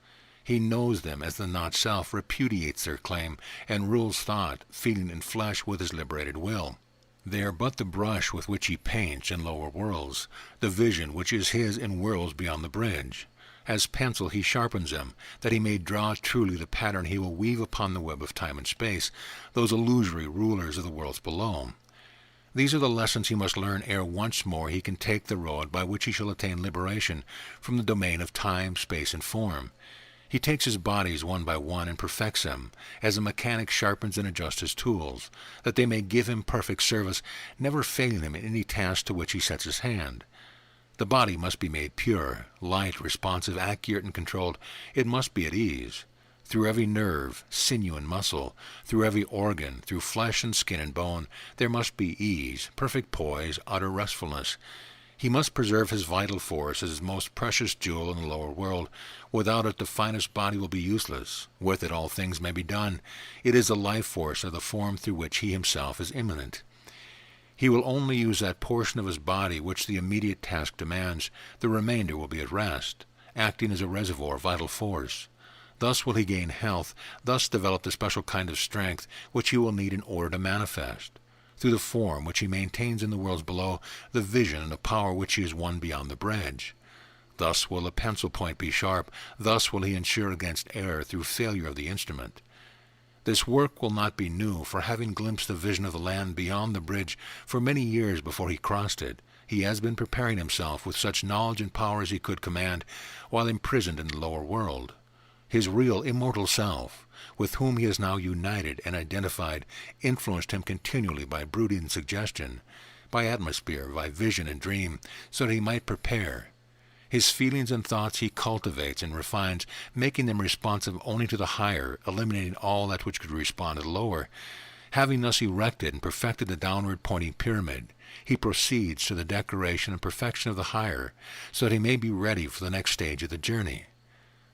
He knows them as the not-self, repudiates their claim, and rules thought, feeling, and flesh with his liberated will. They are but the brush with which he paints in lower worlds, the vision which is his in worlds beyond the bridge. As pencil he sharpens them, that he may draw truly the pattern he will weave upon the web of time and space, those illusory rulers of the worlds below. These are the lessons he must learn ere once more he can take the road by which he shall attain liberation from the domain of time, space, and form. He takes his bodies one by one and perfects them, as a mechanic sharpens and adjusts his tools, that they may give him perfect service, never failing him in any task to which he sets his hand. The body must be made pure, light, responsive, accurate, and controlled. It must be at ease. Through every nerve, sinew, and muscle, through every organ, through flesh and skin and bone, there must be ease, perfect poise, utter restfulness. He must preserve his vital force as his most precious jewel in the lower world. Without it the finest body will be useless. With it all things may be done. It is the life force of the form through which he himself is immanent. He will only use that portion of his body which the immediate task demands. The remainder will be at rest, acting as a reservoir of vital force. Thus will he gain health, thus develop the special kind of strength which he will need in order to manifest, through the form which he maintains in the worlds below, the vision and the power which he has won beyond the bridge. Thus will the pencil point be sharp, thus will he ensure against error through failure of the instrument. This work will not be new, for having glimpsed the vision of the land beyond the bridge for many years before he crossed it, he has been preparing himself with such knowledge and power as he could command while imprisoned in the lower world. His real immortal self, with whom he is now united and identified, influenced him continually by brooding and suggestion, by atmosphere, by vision and dream, so that he might prepare. His feelings and thoughts he cultivates and refines, making them responsive only to the higher, eliminating all that which could respond to the lower. Having thus erected and perfected the downward-pointing pyramid, he proceeds to the decoration and perfection of the higher, so that he may be ready for the next stage of the journey.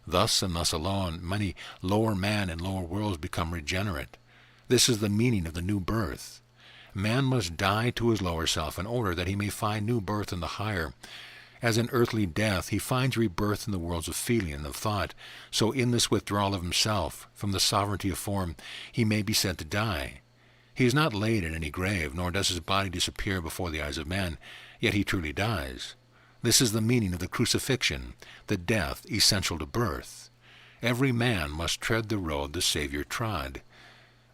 Thus and thus alone, many lower man and lower worlds become regenerate. This is the meaning of the new birth. Man must die to his lower self in order that he may find new birth in the higher. As in earthly death, he finds rebirth in the worlds of feeling and of thought, so in this withdrawal of himself from the sovereignty of form, he may be said to die. He is not laid in any grave, nor does his body disappear before the eyes of men, yet he truly dies. This is the meaning of the crucifixion, the death essential to birth. Every man must tread the road the Savior trod.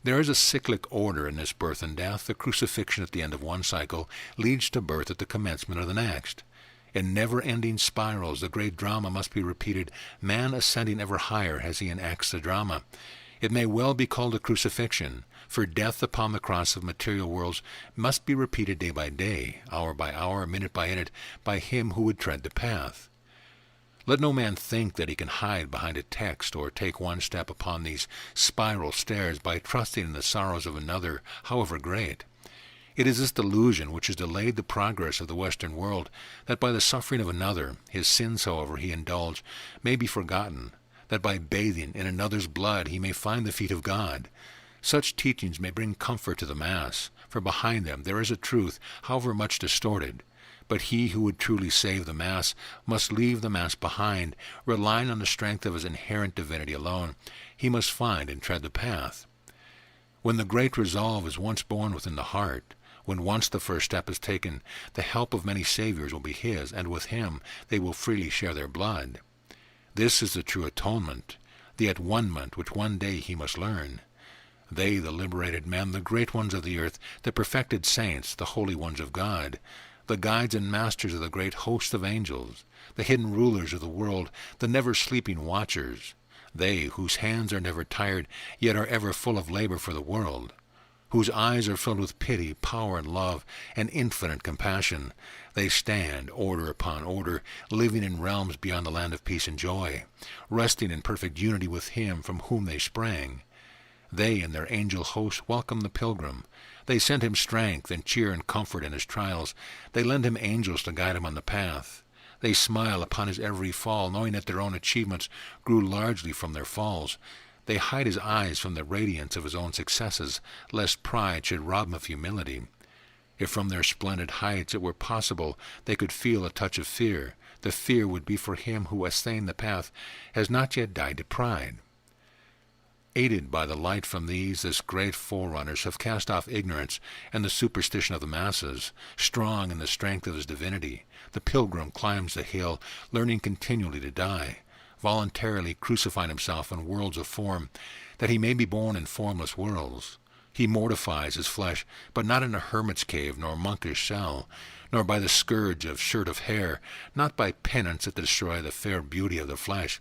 There is a cyclic order in this birth and death. The crucifixion at the end of one cycle leads to birth at the commencement of the next. In never-ending spirals, the great drama must be repeated, man ascending ever higher as he enacts the drama. It may well be called a crucifixion, for death upon the cross of material worlds must be repeated day by day, hour by hour, minute by minute, by him who would tread the path. Let no man think that he can hide behind a text or take one step upon these spiral stairs by trusting in the sorrows of another, however great. It is this delusion which has delayed the progress of the Western world, that by the suffering of another, his sins, however he indulge, may be forgotten, that by bathing in another's blood he may find the feet of God. Such teachings may bring comfort to the mass, for behind them there is a truth, however much distorted. But he who would truly save the mass must leave the mass behind, relying on the strength of his inherent divinity alone. He must find and tread the path. When the great resolve is once born within the heart, when once the first step is taken, the help of many Saviors will be his, and with him they will freely share their blood. This is the true atonement, the at-one-ment which one day he must learn. They, the liberated men, the great ones of the earth, the perfected saints, the holy ones of God, the guides and masters of the great host of angels, the hidden rulers of the world, the never-sleeping watchers, they whose hands are never tired, yet are ever full of labor for the world, whose eyes are filled with pity, power, and love, and infinite compassion, they stand, order upon order, living in realms beyond the land of peace and joy, resting in perfect unity with him from whom they sprang. They and their angel host welcome the pilgrim. They send him strength and cheer and comfort in his trials. They lend him angels to guide him on the path. They smile upon his every fall, knowing that their own achievements grew largely from their falls. They hide his eyes from the radiance of his own successes, lest pride should rob him of humility. If from their splendid heights it were possible they could feel a touch of fear, the fear would be for him who, assaying the path, has not yet died to pride. Aided by the light from these great forerunners have cast off ignorance and the superstition of the masses. Strong in the strength of his divinity, the pilgrim climbs the hill, learning continually to die, voluntarily crucifying himself in worlds of form, that he may be born in formless worlds. He mortifies his flesh, but not in a hermit's cave nor monkish cell, nor by the scourge of shirt of hair, not by penance that destroy the fair beauty of the flesh.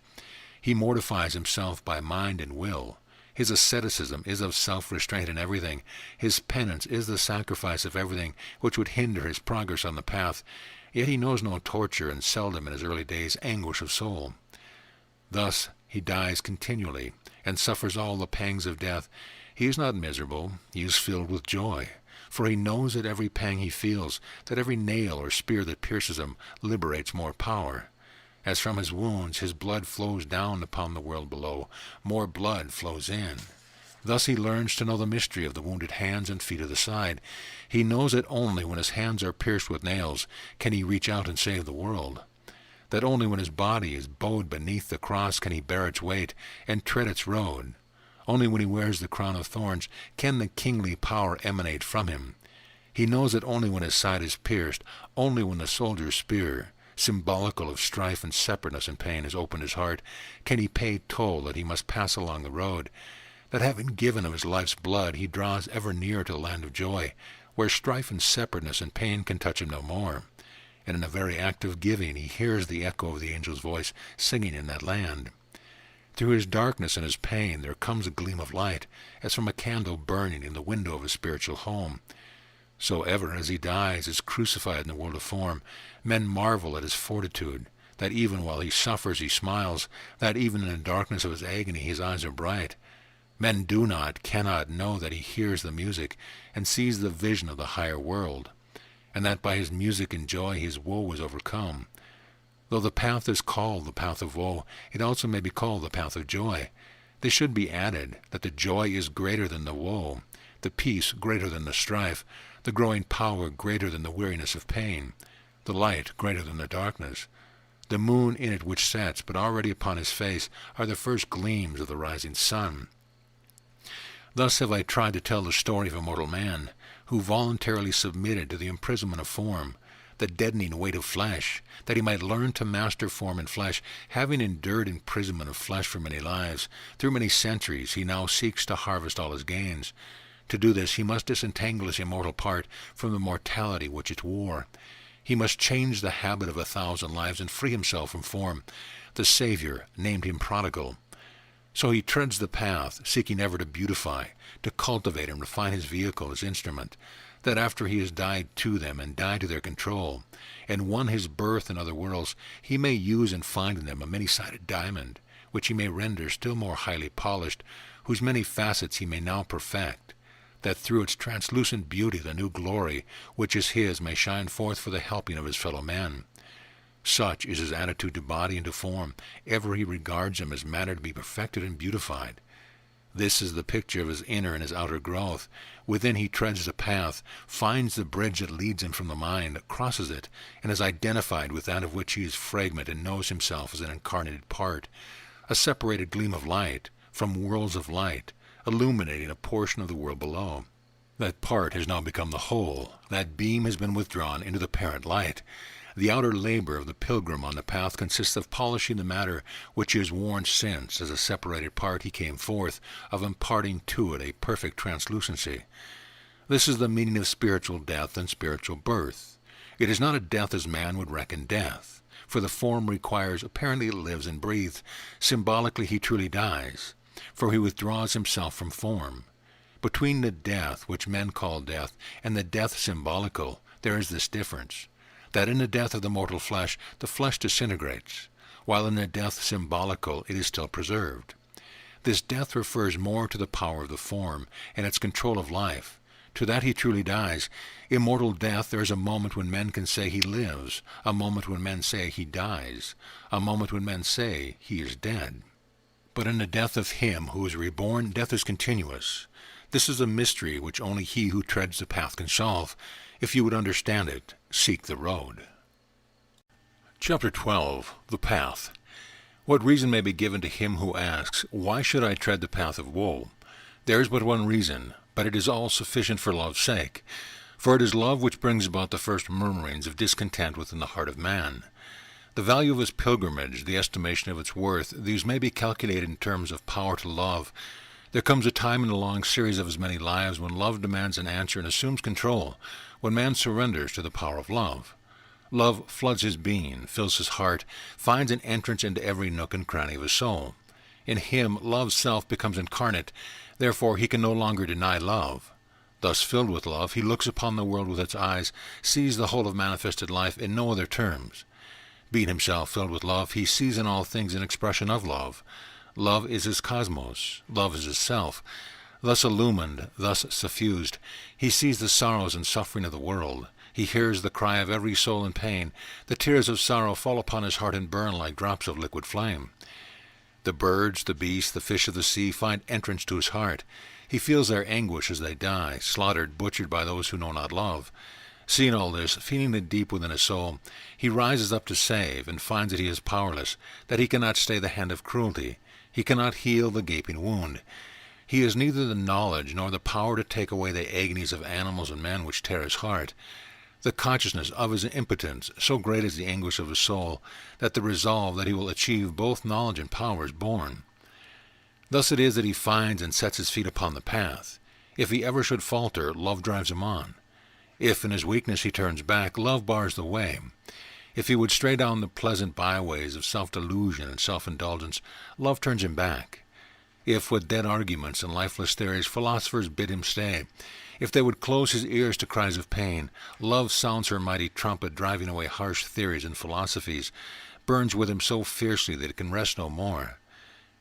He mortifies himself by mind and will. His asceticism is of self-restraint in everything. His penance is the sacrifice of everything which would hinder his progress on the path. Yet he knows no torture, and seldom in his early days anguish of soul. Thus he dies continually, and suffers all the pangs of death. He is not miserable, he is filled with joy, for he knows that every pang he feels, that every nail or spear that pierces him, liberates more power. As from his wounds his blood flows down upon the world below, more blood flows in. Thus he learns to know the mystery of the wounded hands and feet of the side. He knows that only when his hands are pierced with nails can he reach out and save the world. That only when his body is bowed beneath the cross can he bear its weight and tread its road. Only when he wears the crown of thorns can the kingly power emanate from him. He knows that only when his side is pierced, only when the soldier's spear, symbolical of strife and separateness and pain, has opened his heart, can he pay toll that he must pass along the road, that having given of his life's blood, he draws ever nearer to the land of joy, where strife and separateness and pain can touch him no more. And in the very act of giving he hears the echo of the angel's voice singing in that land. Through his darkness and his pain there comes a gleam of light, as from a candle burning in the window of his spiritual home. So ever as he dies is crucified in the world of form, men marvel at his fortitude, that even while he suffers he smiles, that even in the darkness of his agony his eyes are bright. Men cannot know that he hears the music and sees the vision of the higher world, and that by his music and joy his woe is overcome. Though the path is called the path of woe, it also may be called the path of joy. This should be added, that the joy is greater than the woe, the peace greater than the strife, the growing power greater than the weariness of pain, the light greater than the darkness. The moon in it which sets, but already upon his face, are the first gleams of the rising sun. Thus have I tried to tell the story of a mortal man, who voluntarily submitted to the imprisonment of form, the deadening weight of flesh, that he might learn to master form and flesh. Having endured imprisonment of flesh for many lives, through many centuries he now seeks to harvest all his gains. To do this he must disentangle his immortal part from the mortality which it wore. He must change the habit of 1,000 lives and free himself from form. The Savior named him prodigal. So he treads the path, seeking ever to beautify, to cultivate and refine his vehicle, his instrument, that after he has died to them and died to their control, and won his birth in other worlds, he may use and find in them a many-sided diamond, which he may render still more highly polished, whose many facets he may now perfect, that through its translucent beauty the new glory which is his may shine forth for the helping of his fellow men. Such is his attitude to body and to form, ever he regards them as matter to be perfected and beautified. This is the picture of his inner and his outer growth. Within he treads the path, finds the bridge that leads him from the mind, crosses it, and is identified with that of which he is fragment, and knows himself as an incarnated part, a separated gleam of light, from worlds of light, illuminating a portion of the world below. That part has now become the whole. That beam has been withdrawn into the parent light. The outer labor of the pilgrim on the path consists of polishing the matter which he has worn since, as a separated part he came forth, of imparting to it a perfect translucency. This is the meaning of spiritual death and spiritual birth. It is not a death as man would reckon death, for the form requires, apparently it lives and breathes. Symbolically he truly dies, for he withdraws himself from form. Between the death which men call death and the death symbolical, there is this difference, that in the death of the mortal flesh, the flesh disintegrates, while in the death symbolical it is still preserved. This death refers more to the power of the form and its control of life. To that he truly dies. Immortal death, there is a moment when men can say he lives, a moment when men say he dies, a moment when men say he is dead. But in the death of him who is reborn, death is continuous. This is a mystery which only he who treads the path can solve. If you would understand it, seek the road. Chapter 12. The Path. What reason may be given to him who asks, "Why should I tread the path of woe?" There is but one reason, but it is all sufficient for love's sake. For it is love which brings about the first murmurings of discontent within the heart of man. The value of his pilgrimage, the estimation of its worth, these may be calculated in terms of power to love. There comes a time in the long series of his many lives when love demands an answer and assumes control, when man surrenders to the power of love. Love floods his being, fills his heart, finds an entrance into every nook and cranny of his soul. In him, love's self becomes incarnate, therefore he can no longer deny love. Thus filled with love, he looks upon the world with its eyes, sees the whole of manifested life in no other terms. Being himself filled with love, he sees in all things an expression of love. Love is his cosmos, love is his self. Thus illumined, thus suffused, he sees the sorrows and suffering of the world. He hears the cry of every soul in pain. The tears of sorrow fall upon his heart and burn like drops of liquid flame. The birds, the beasts, the fish of the sea find entrance to his heart. He feels their anguish as they die, slaughtered, butchered by those who know not love. Seeing all this, feeling it deep within his soul, he rises up to save, and finds that he is powerless, that he cannot stay the hand of cruelty. He cannot heal the gaping wound. He has neither the knowledge nor the power to take away the agonies of animals and men which tear his heart. The consciousness of his impotence, so great is the anguish of his soul, that the resolve that he will achieve both knowledge and power is born. Thus it is that he finds and sets his feet upon the path. If he ever should falter, love drives him on. If in his weakness he turns back, love bars the way. If he would stray down the pleasant byways of self-delusion and self-indulgence, love turns him back. If with dead arguments and lifeless theories philosophers bid him stay, if they would close his ears to cries of pain, love sounds her mighty trumpet, driving away harsh theories and philosophies, burns with him so fiercely that it can rest no more.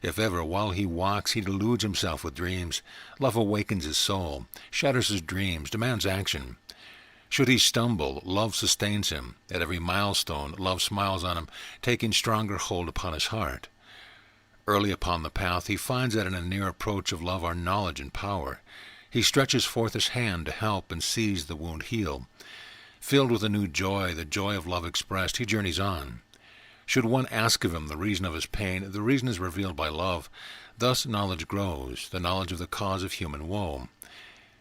If ever, while he walks, he deludes himself with dreams, love awakens his soul, shatters his dreams, demands action. Should he stumble, love sustains him. At every milestone, love smiles on him, taking stronger hold upon his heart. Early upon the path, he finds that in a near approach of love are knowledge and power. He stretches forth his hand to help and sees the wound heal. Filled with a new joy, the joy of love expressed, he journeys on. Should one ask of him the reason of his pain, the reason is revealed by love. Thus knowledge grows, the knowledge of the cause of human woe.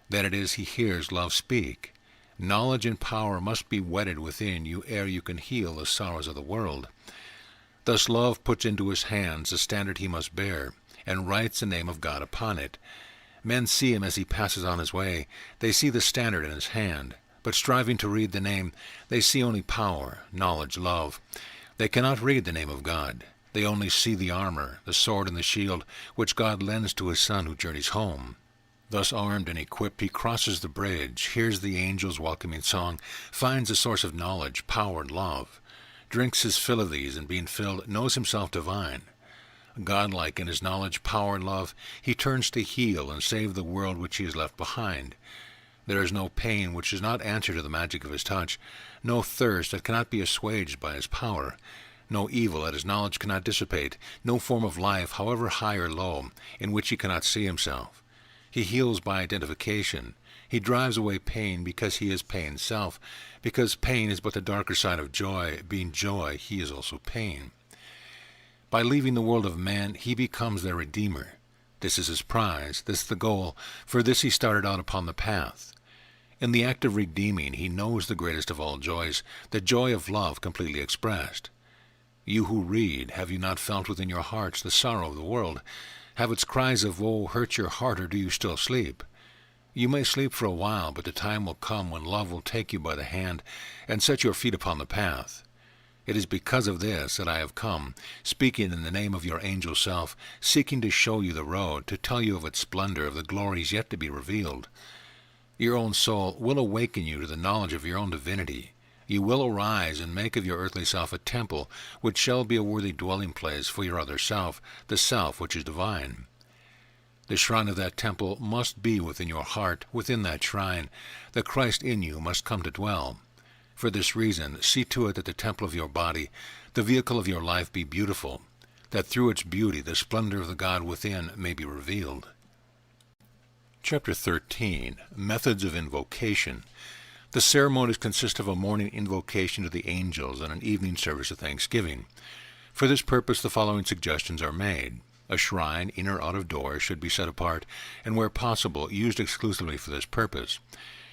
Then it is he hears love speak. Knowledge and power must be wedded within you ere you can heal the sorrows of the world. Thus love puts into his hands the standard he must bear, and writes the name of God upon it. Men see him as he passes on his way. They see the standard in his hand, but striving to read the name, they see only power, knowledge, love. They cannot read the name of God. They only see the armor, the sword and the shield, which God lends to his Son who journeys home. Thus armed and equipped, he crosses the bridge, hears the angels' welcoming song, finds a source of knowledge, power, and love, drinks his fill of these, and being filled, knows himself divine. Godlike in his knowledge, power, and love, he turns to heal and save the world which he has left behind. There is no pain which does not answer to the magic of his touch, no thirst that cannot be assuaged by his power, no evil that his knowledge cannot dissipate, no form of life, however high or low, in which he cannot see himself. He heals by identification. He drives away pain because he is pain's self, because pain is but the darker side of joy. Being joy, he is also pain. By leaving the world of man, he becomes their Redeemer. This is his prize, this the goal, for this he started out upon the path. In the act of redeeming, he knows the greatest of all joys, the joy of love completely expressed. You who read, have you not felt within your hearts the sorrow of the world? Have its cries of woe hurt your heart, or do you still sleep? You may sleep for a while, but the time will come when love will take you by the hand and set your feet upon the path. It is because of this that I have come, speaking in the name of your angel self, seeking to show you the road, to tell you of its splendor, of the glories yet to be revealed. Your own soul will awaken you to the knowledge of your own divinity. You will arise and make of your earthly self a temple, which shall be a worthy dwelling place for your other self, the self which is divine. The shrine of that temple must be within your heart. Within that shrine, the Christ in you must come to dwell. For this reason, see to it that the temple of your body, the vehicle of your life, be beautiful, that through its beauty the splendor of the God within may be revealed. Chapter 13. Methods of Invocation. The ceremonies consist of a morning invocation to the angels and an evening service of thanksgiving. For this purpose the following suggestions are made. A shrine, in or out of doors, should be set apart, and where possible, used exclusively for this purpose.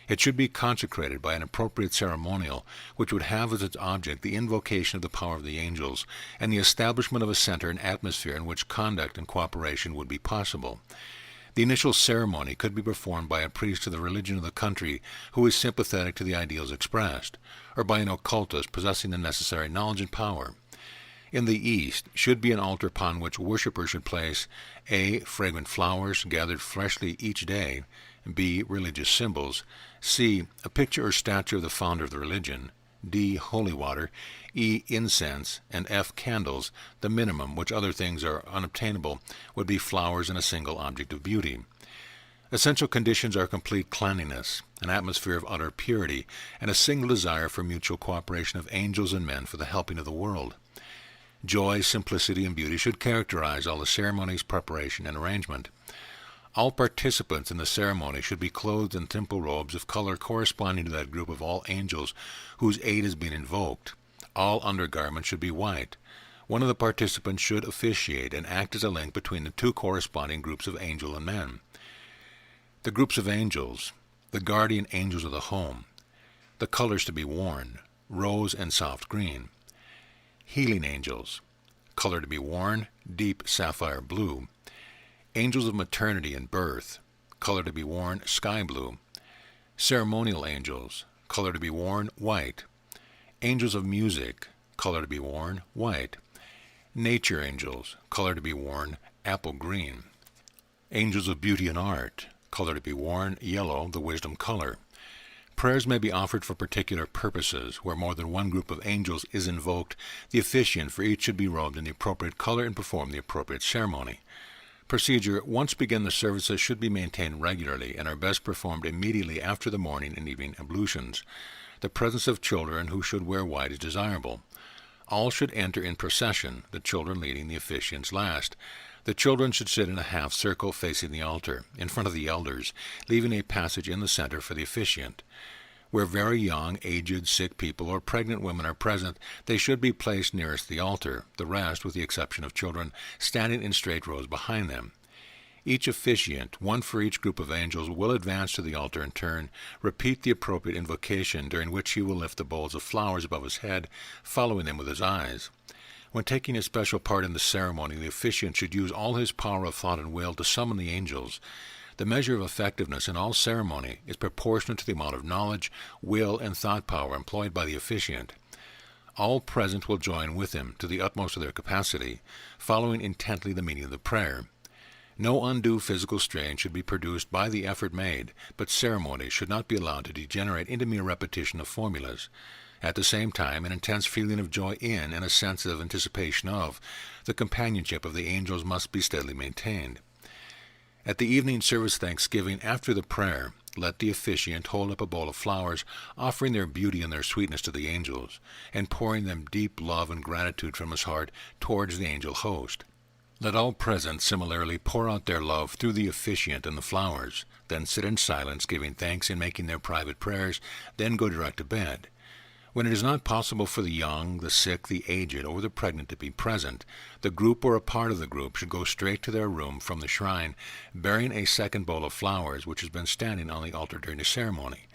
It should be consecrated by an appropriate ceremonial, which would have as its object the invocation of the power of the angels, and the establishment of a center and atmosphere in which conduct and cooperation would be possible. The initial ceremony could be performed by a priest of the religion of the country who is sympathetic to the ideals expressed, or by an occultist possessing the necessary knowledge and power. In the east should be an altar upon which worshippers should place a. Fragrant flowers gathered freshly each day, b. Religious symbols, c. A picture or statue of the founder of the religion, d. Holy water, e. Incense, and f. Candles. The minimum, which other things are unobtainable, would be flowers and a single object of beauty. Essential conditions are complete cleanliness, an atmosphere of utter purity, and a single desire for mutual cooperation of angels and men for the helping of the world. Joy, simplicity, and beauty should characterize all the ceremony's preparation and arrangement. All participants in the ceremony should be clothed in simple robes of color corresponding to that group of all angels whose aid is being invoked. All undergarments should be white. One of the participants should officiate and act as a link between the two corresponding groups of angel and men. The groups of angels, the guardian angels of the home. The colors to be worn, rose and soft green. Healing angels, color to be worn, deep sapphire blue. Angels of maternity and birth, color to be worn, sky blue. Ceremonial angels, color to be worn, white. Angels of music, color to be worn, white. Nature angels, color to be worn, apple green. Angels of beauty and art, color to be worn, yellow, the wisdom color. Prayers may be offered for particular purposes. Where more than one group of angels is invoked, the officiant for each should be robed in the appropriate color and perform the appropriate ceremony. Procedure: once begin, the services should be maintained regularly and are best performed immediately after the morning and evening ablutions. The presence of children who should wear white is desirable. All should enter in procession, the children leading the officiants last. The children should sit in a half circle facing the altar, in front of the elders, leaving a passage in the center for the officiant. Where very young, aged, sick people or pregnant women are present, they should be placed nearest the altar, the rest, with the exception of children, standing in straight rows behind them. Each officiant, one for each group of angels, will advance to the altar in turn, repeat the appropriate invocation, during which he will lift the bowls of flowers above his head, following them with his eyes. When taking a special part in the ceremony, the officiant should use all his power of thought and will to summon the angels. The measure of effectiveness in all ceremony is proportionate to the amount of knowledge, will, and thought power employed by the officiant. All present will join with him to the utmost of their capacity, following intently the meaning of the prayer. No undue physical strain should be produced by the effort made, but ceremony should not be allowed to degenerate into mere repetition of formulas. At the same time, an intense feeling of joy in, and a sense of anticipation of, the companionship of the angels must be steadily maintained. At the evening service thanksgiving, after the prayer, let the officiant hold up a bowl of flowers, offering their beauty and their sweetness to the angels, and pouring them deep love and gratitude from his heart towards the angel host. Let all present similarly pour out their love through the officiant and the flowers, then sit in silence, giving thanks and making their private prayers, then go direct to bed. When it is not possible for the young, the sick, the aged, or the pregnant to be present, the group or a part of the group should go straight to their room from the shrine, bearing a second bowl of flowers which has been standing on the altar during the ceremony.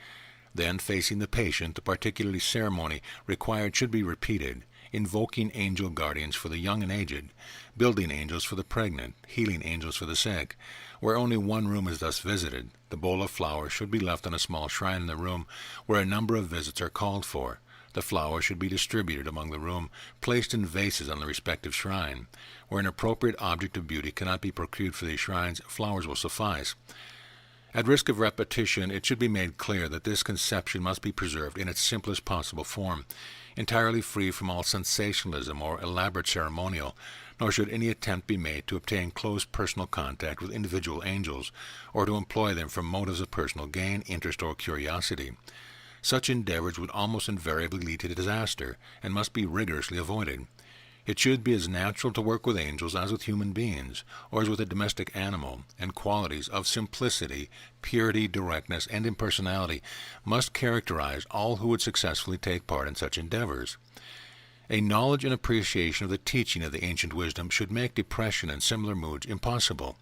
Then, facing the patient, the particular ceremony required should be repeated, invoking angel guardians for the young and aged, building angels for the pregnant, healing angels for the sick. Where only one room is thus visited, the bowl of flowers should be left on a small shrine in the room where a number of visits are called for. The flowers should be distributed among the room, placed in vases on the respective shrine. Where an appropriate object of beauty cannot be procured for these shrines, flowers will suffice. At risk of repetition, it should be made clear that this conception must be preserved in its simplest possible form, entirely free from all sensationalism or elaborate ceremonial, nor should any attempt be made to obtain close personal contact with individual angels, or to employ them for motives of personal gain, interest, or curiosity. Such endeavors would almost invariably lead to disaster, and must be rigorously avoided. It should be as natural to work with angels as with human beings, or as with a domestic animal, and qualities of simplicity, purity, directness, and impersonality must characterize all who would successfully take part in such endeavors. A knowledge and appreciation of the teaching of the ancient wisdom should make depression and similar moods impossible.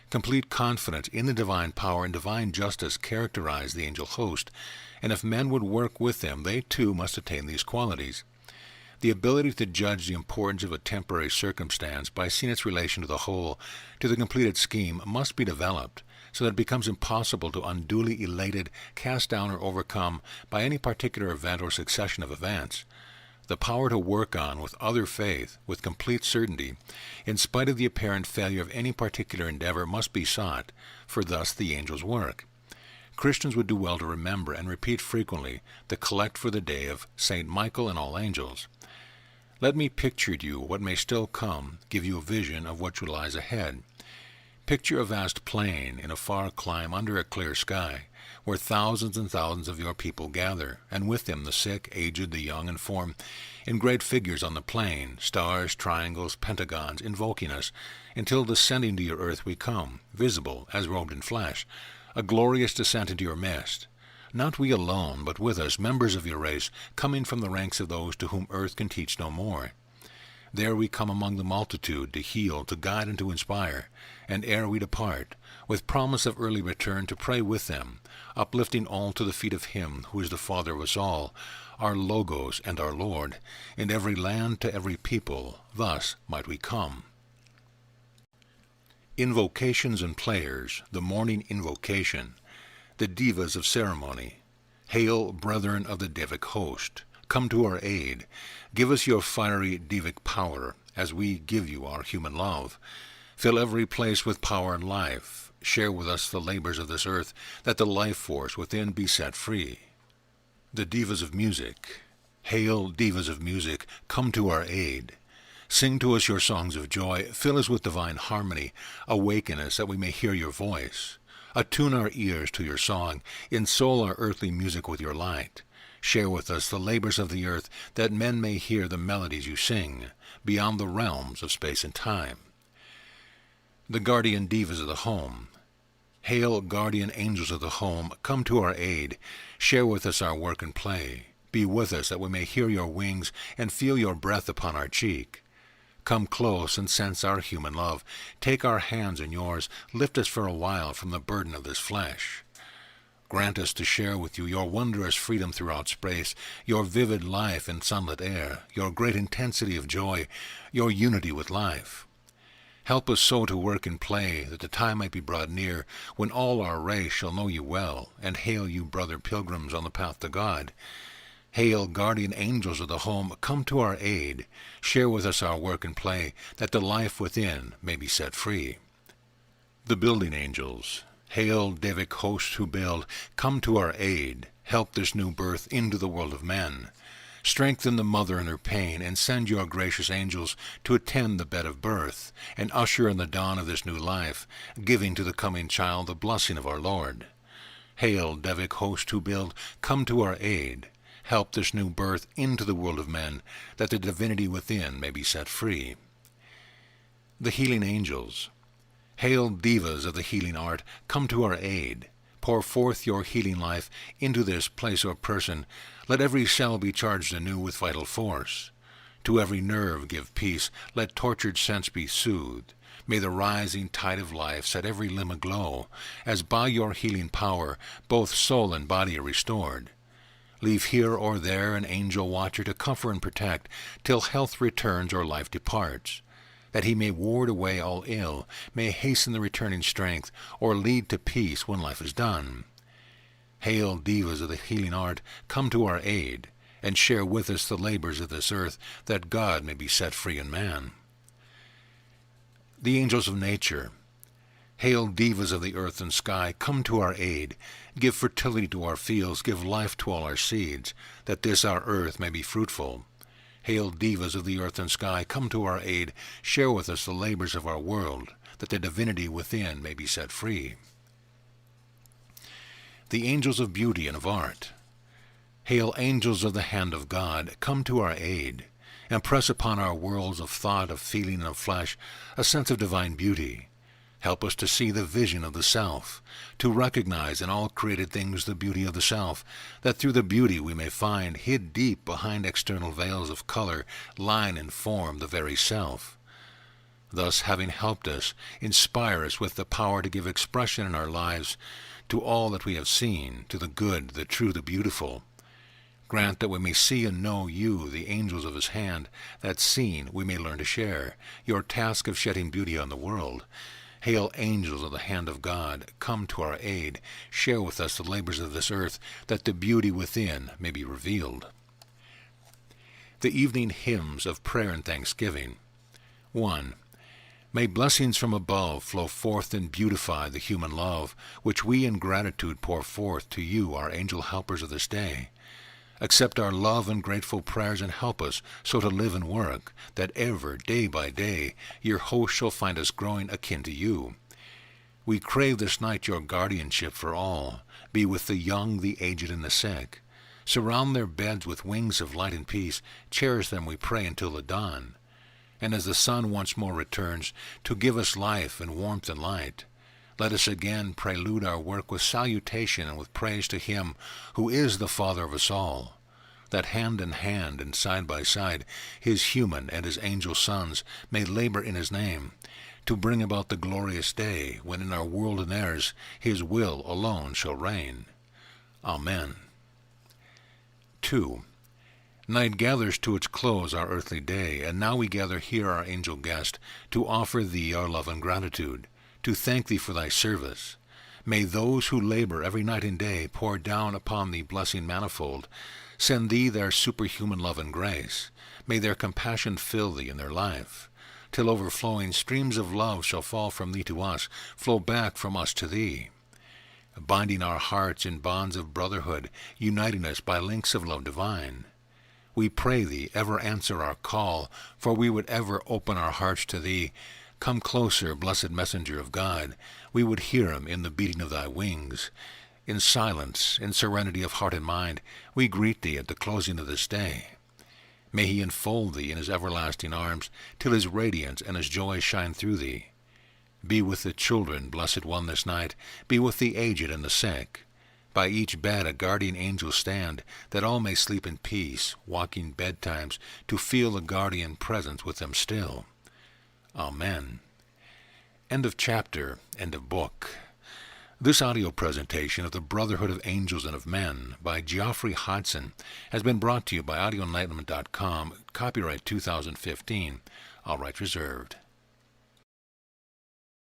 Complete confidence in the divine power and divine justice characterize the angel host, and if men would work with them, they too must attain these qualities. The ability to judge the importance of a temporary circumstance by seeing its relation to the whole, to the completed scheme, must be developed, so that it becomes impossible to unduly elated, cast down, or overcome by any particular event or succession of events. The power to work on with other faith, with complete certainty, in spite of the apparent failure of any particular endeavor, must be sought, for thus the angels work. Christians would do well to remember and repeat frequently the collect for the day of St. Michael and all angels. Let me picture to you what may still come, give you a vision of what lies ahead. Picture a vast plain in a far clime under a clear sky, where thousands and thousands of your people gather, and with them the sick, aged, the young, and form in great figures on the plain, stars, triangles, pentagons, invoking us, until descending to your earth we come, visible as robed in flesh, a glorious descent into your midst. Not we alone, but with us, members of your race, coming from the ranks of those to whom earth can teach no more. There we come among the multitude, to heal, to guide, and to inspire, and ere we depart, with promise of early return, to pray with them, uplifting all to the feet of Him who is the Father of us all, our Logos and our Lord, in every land, to every people. Thus might we come. Invocations and Players, the Morning Invocation. The Divas of Ceremony. Hail, brethren of the Divic host, come to our aid. Give us your fiery Divic power, as we give you our human love. Fill every place with power and life. Share with us the labors of this earth, that the life force within be set free. The Divas of Music. Hail, Divas of Music, come to our aid. Sing to us your songs of joy, fill us with divine harmony, awaken us that we may hear your voice. Attune our ears to your song, ensole our earthly music with your light. Share with us the labors of the earth, that men may hear the melodies you sing, beyond the realms of space and time. The Guardian Divas of the Home. Hail, guardian angels of the home, come to our aid. Share with us our work and play. Be with us that we may hear your wings and feel your breath upon our cheek. Come close and sense our human love. Take our hands in yours. Lift us for a while from the burden of this flesh. Grant us to share with you your wondrous freedom throughout space, your vivid life in sunlit air, your great intensity of joy, your unity with life. Help us so to work and play, that the time might be brought near, when all our race shall know you well, and hail you, brother pilgrims on the path to God. Hail, guardian angels of the home, come to our aid. Share with us our work and play, that the life within may be set free. The building angels. Hail, Devic hosts who build, come to our aid. Help this new birth into the world of men. Strengthen the mother in her pain, and send your gracious angels to attend the bed of birth, and usher in the dawn of this new life, giving to the coming child the blessing of our Lord. Hail, Devic host who build, come to our aid. Help this new birth into the world of men, that the divinity within may be set free. The healing angels. Hail, divas of the healing art, come to our aid. Pour forth your healing life into this place or person. Let every cell be charged anew with vital force. To every nerve give peace. Let tortured sense be soothed. May the rising tide of life set every limb aglow, as by your healing power both soul and body are restored. Leave here or there an angel watcher to comfort and protect, till health returns or life departs, that he may ward away all ill, may hasten the returning strength, or lead to peace when life is done. Hail, divas of the healing art, come to our aid, and share with us the labors of this earth, that God may be set free in man. The angels of nature. Hail, divas of the earth and sky, come to our aid. Give fertility to our fields, give life to all our seeds, that this our earth may be fruitful. Hail, divas of the earth and sky, come to our aid. Share with us the labors of our world, that the divinity within may be set free. The angels of beauty and of art. Hail, angels of the hand of God, come to our aid. Impress upon our worlds of thought, of feeling, and of flesh a sense of divine beauty. Help us to see the vision of the self, to recognize in all created things the beauty of the self, that through the beauty we may find, hid deep behind external veils of color, line, and form, the very self. Thus, having helped us, inspire us with the power to give expression in our lives to all that we have seen, to the good, the true, the beautiful. Grant that we may see and know you, the angels of his hand, that seen we may learn to share your task of shedding beauty on the world. Hail, angels of the hand of God, come to our aid. Share with us the labors of this earth, that the beauty within may be revealed. The evening hymns of prayer and thanksgiving. 1. May blessings from above flow forth and beautify the human love, which we in gratitude pour forth to you, our angel helpers of this day. Accept our love and grateful prayers, and help us so to live and work, that ever, day by day, your host shall find us growing akin to you. We crave this night your guardianship for all. Be with the young, the aged, and the sick. Surround their beds with wings of light and peace. Cherish them, we pray, until the dawn. And as the sun once more returns, to give us life and warmth and light, let us again prelude our work with salutation and with praise to him who is the Father of us all, that hand in hand and side by side his human and his angel sons may labor in his name, to bring about the glorious day when in our world and theirs his will alone shall reign. Amen. 2. Night gathers to its close our earthly day, and now we gather here, our angel guest, to offer thee our love and gratitude, to thank thee for thy service. May those who labor every night and day pour down upon thee blessing manifold, send thee their superhuman love and grace. May their compassion fill thee in their life, till overflowing streams of love shall fall from thee to us, flow back from us to thee, binding our hearts in bonds of brotherhood, uniting us by links of love divine. We pray thee, ever answer our call, for we would ever open our hearts to thee. Come closer, blessed messenger of God, we would hear him in the beating of thy wings. In silence, in serenity of heart and mind, we greet thee at the closing of this day. May he enfold thee in his everlasting arms, till his radiance and his joy shine through thee. Be with the children, blessed one, this night. Be with the aged and the sick. By each bed a guardian angel stand, that all may sleep in peace, walking bedtimes, to feel the guardian presence with them still. Amen. End of chapter, end of book. This audio presentation of the Brotherhood of Angels and of Men by Geoffrey Hodson has been brought to you by audioenlightenment.com, copyright 2015, all rights reserved.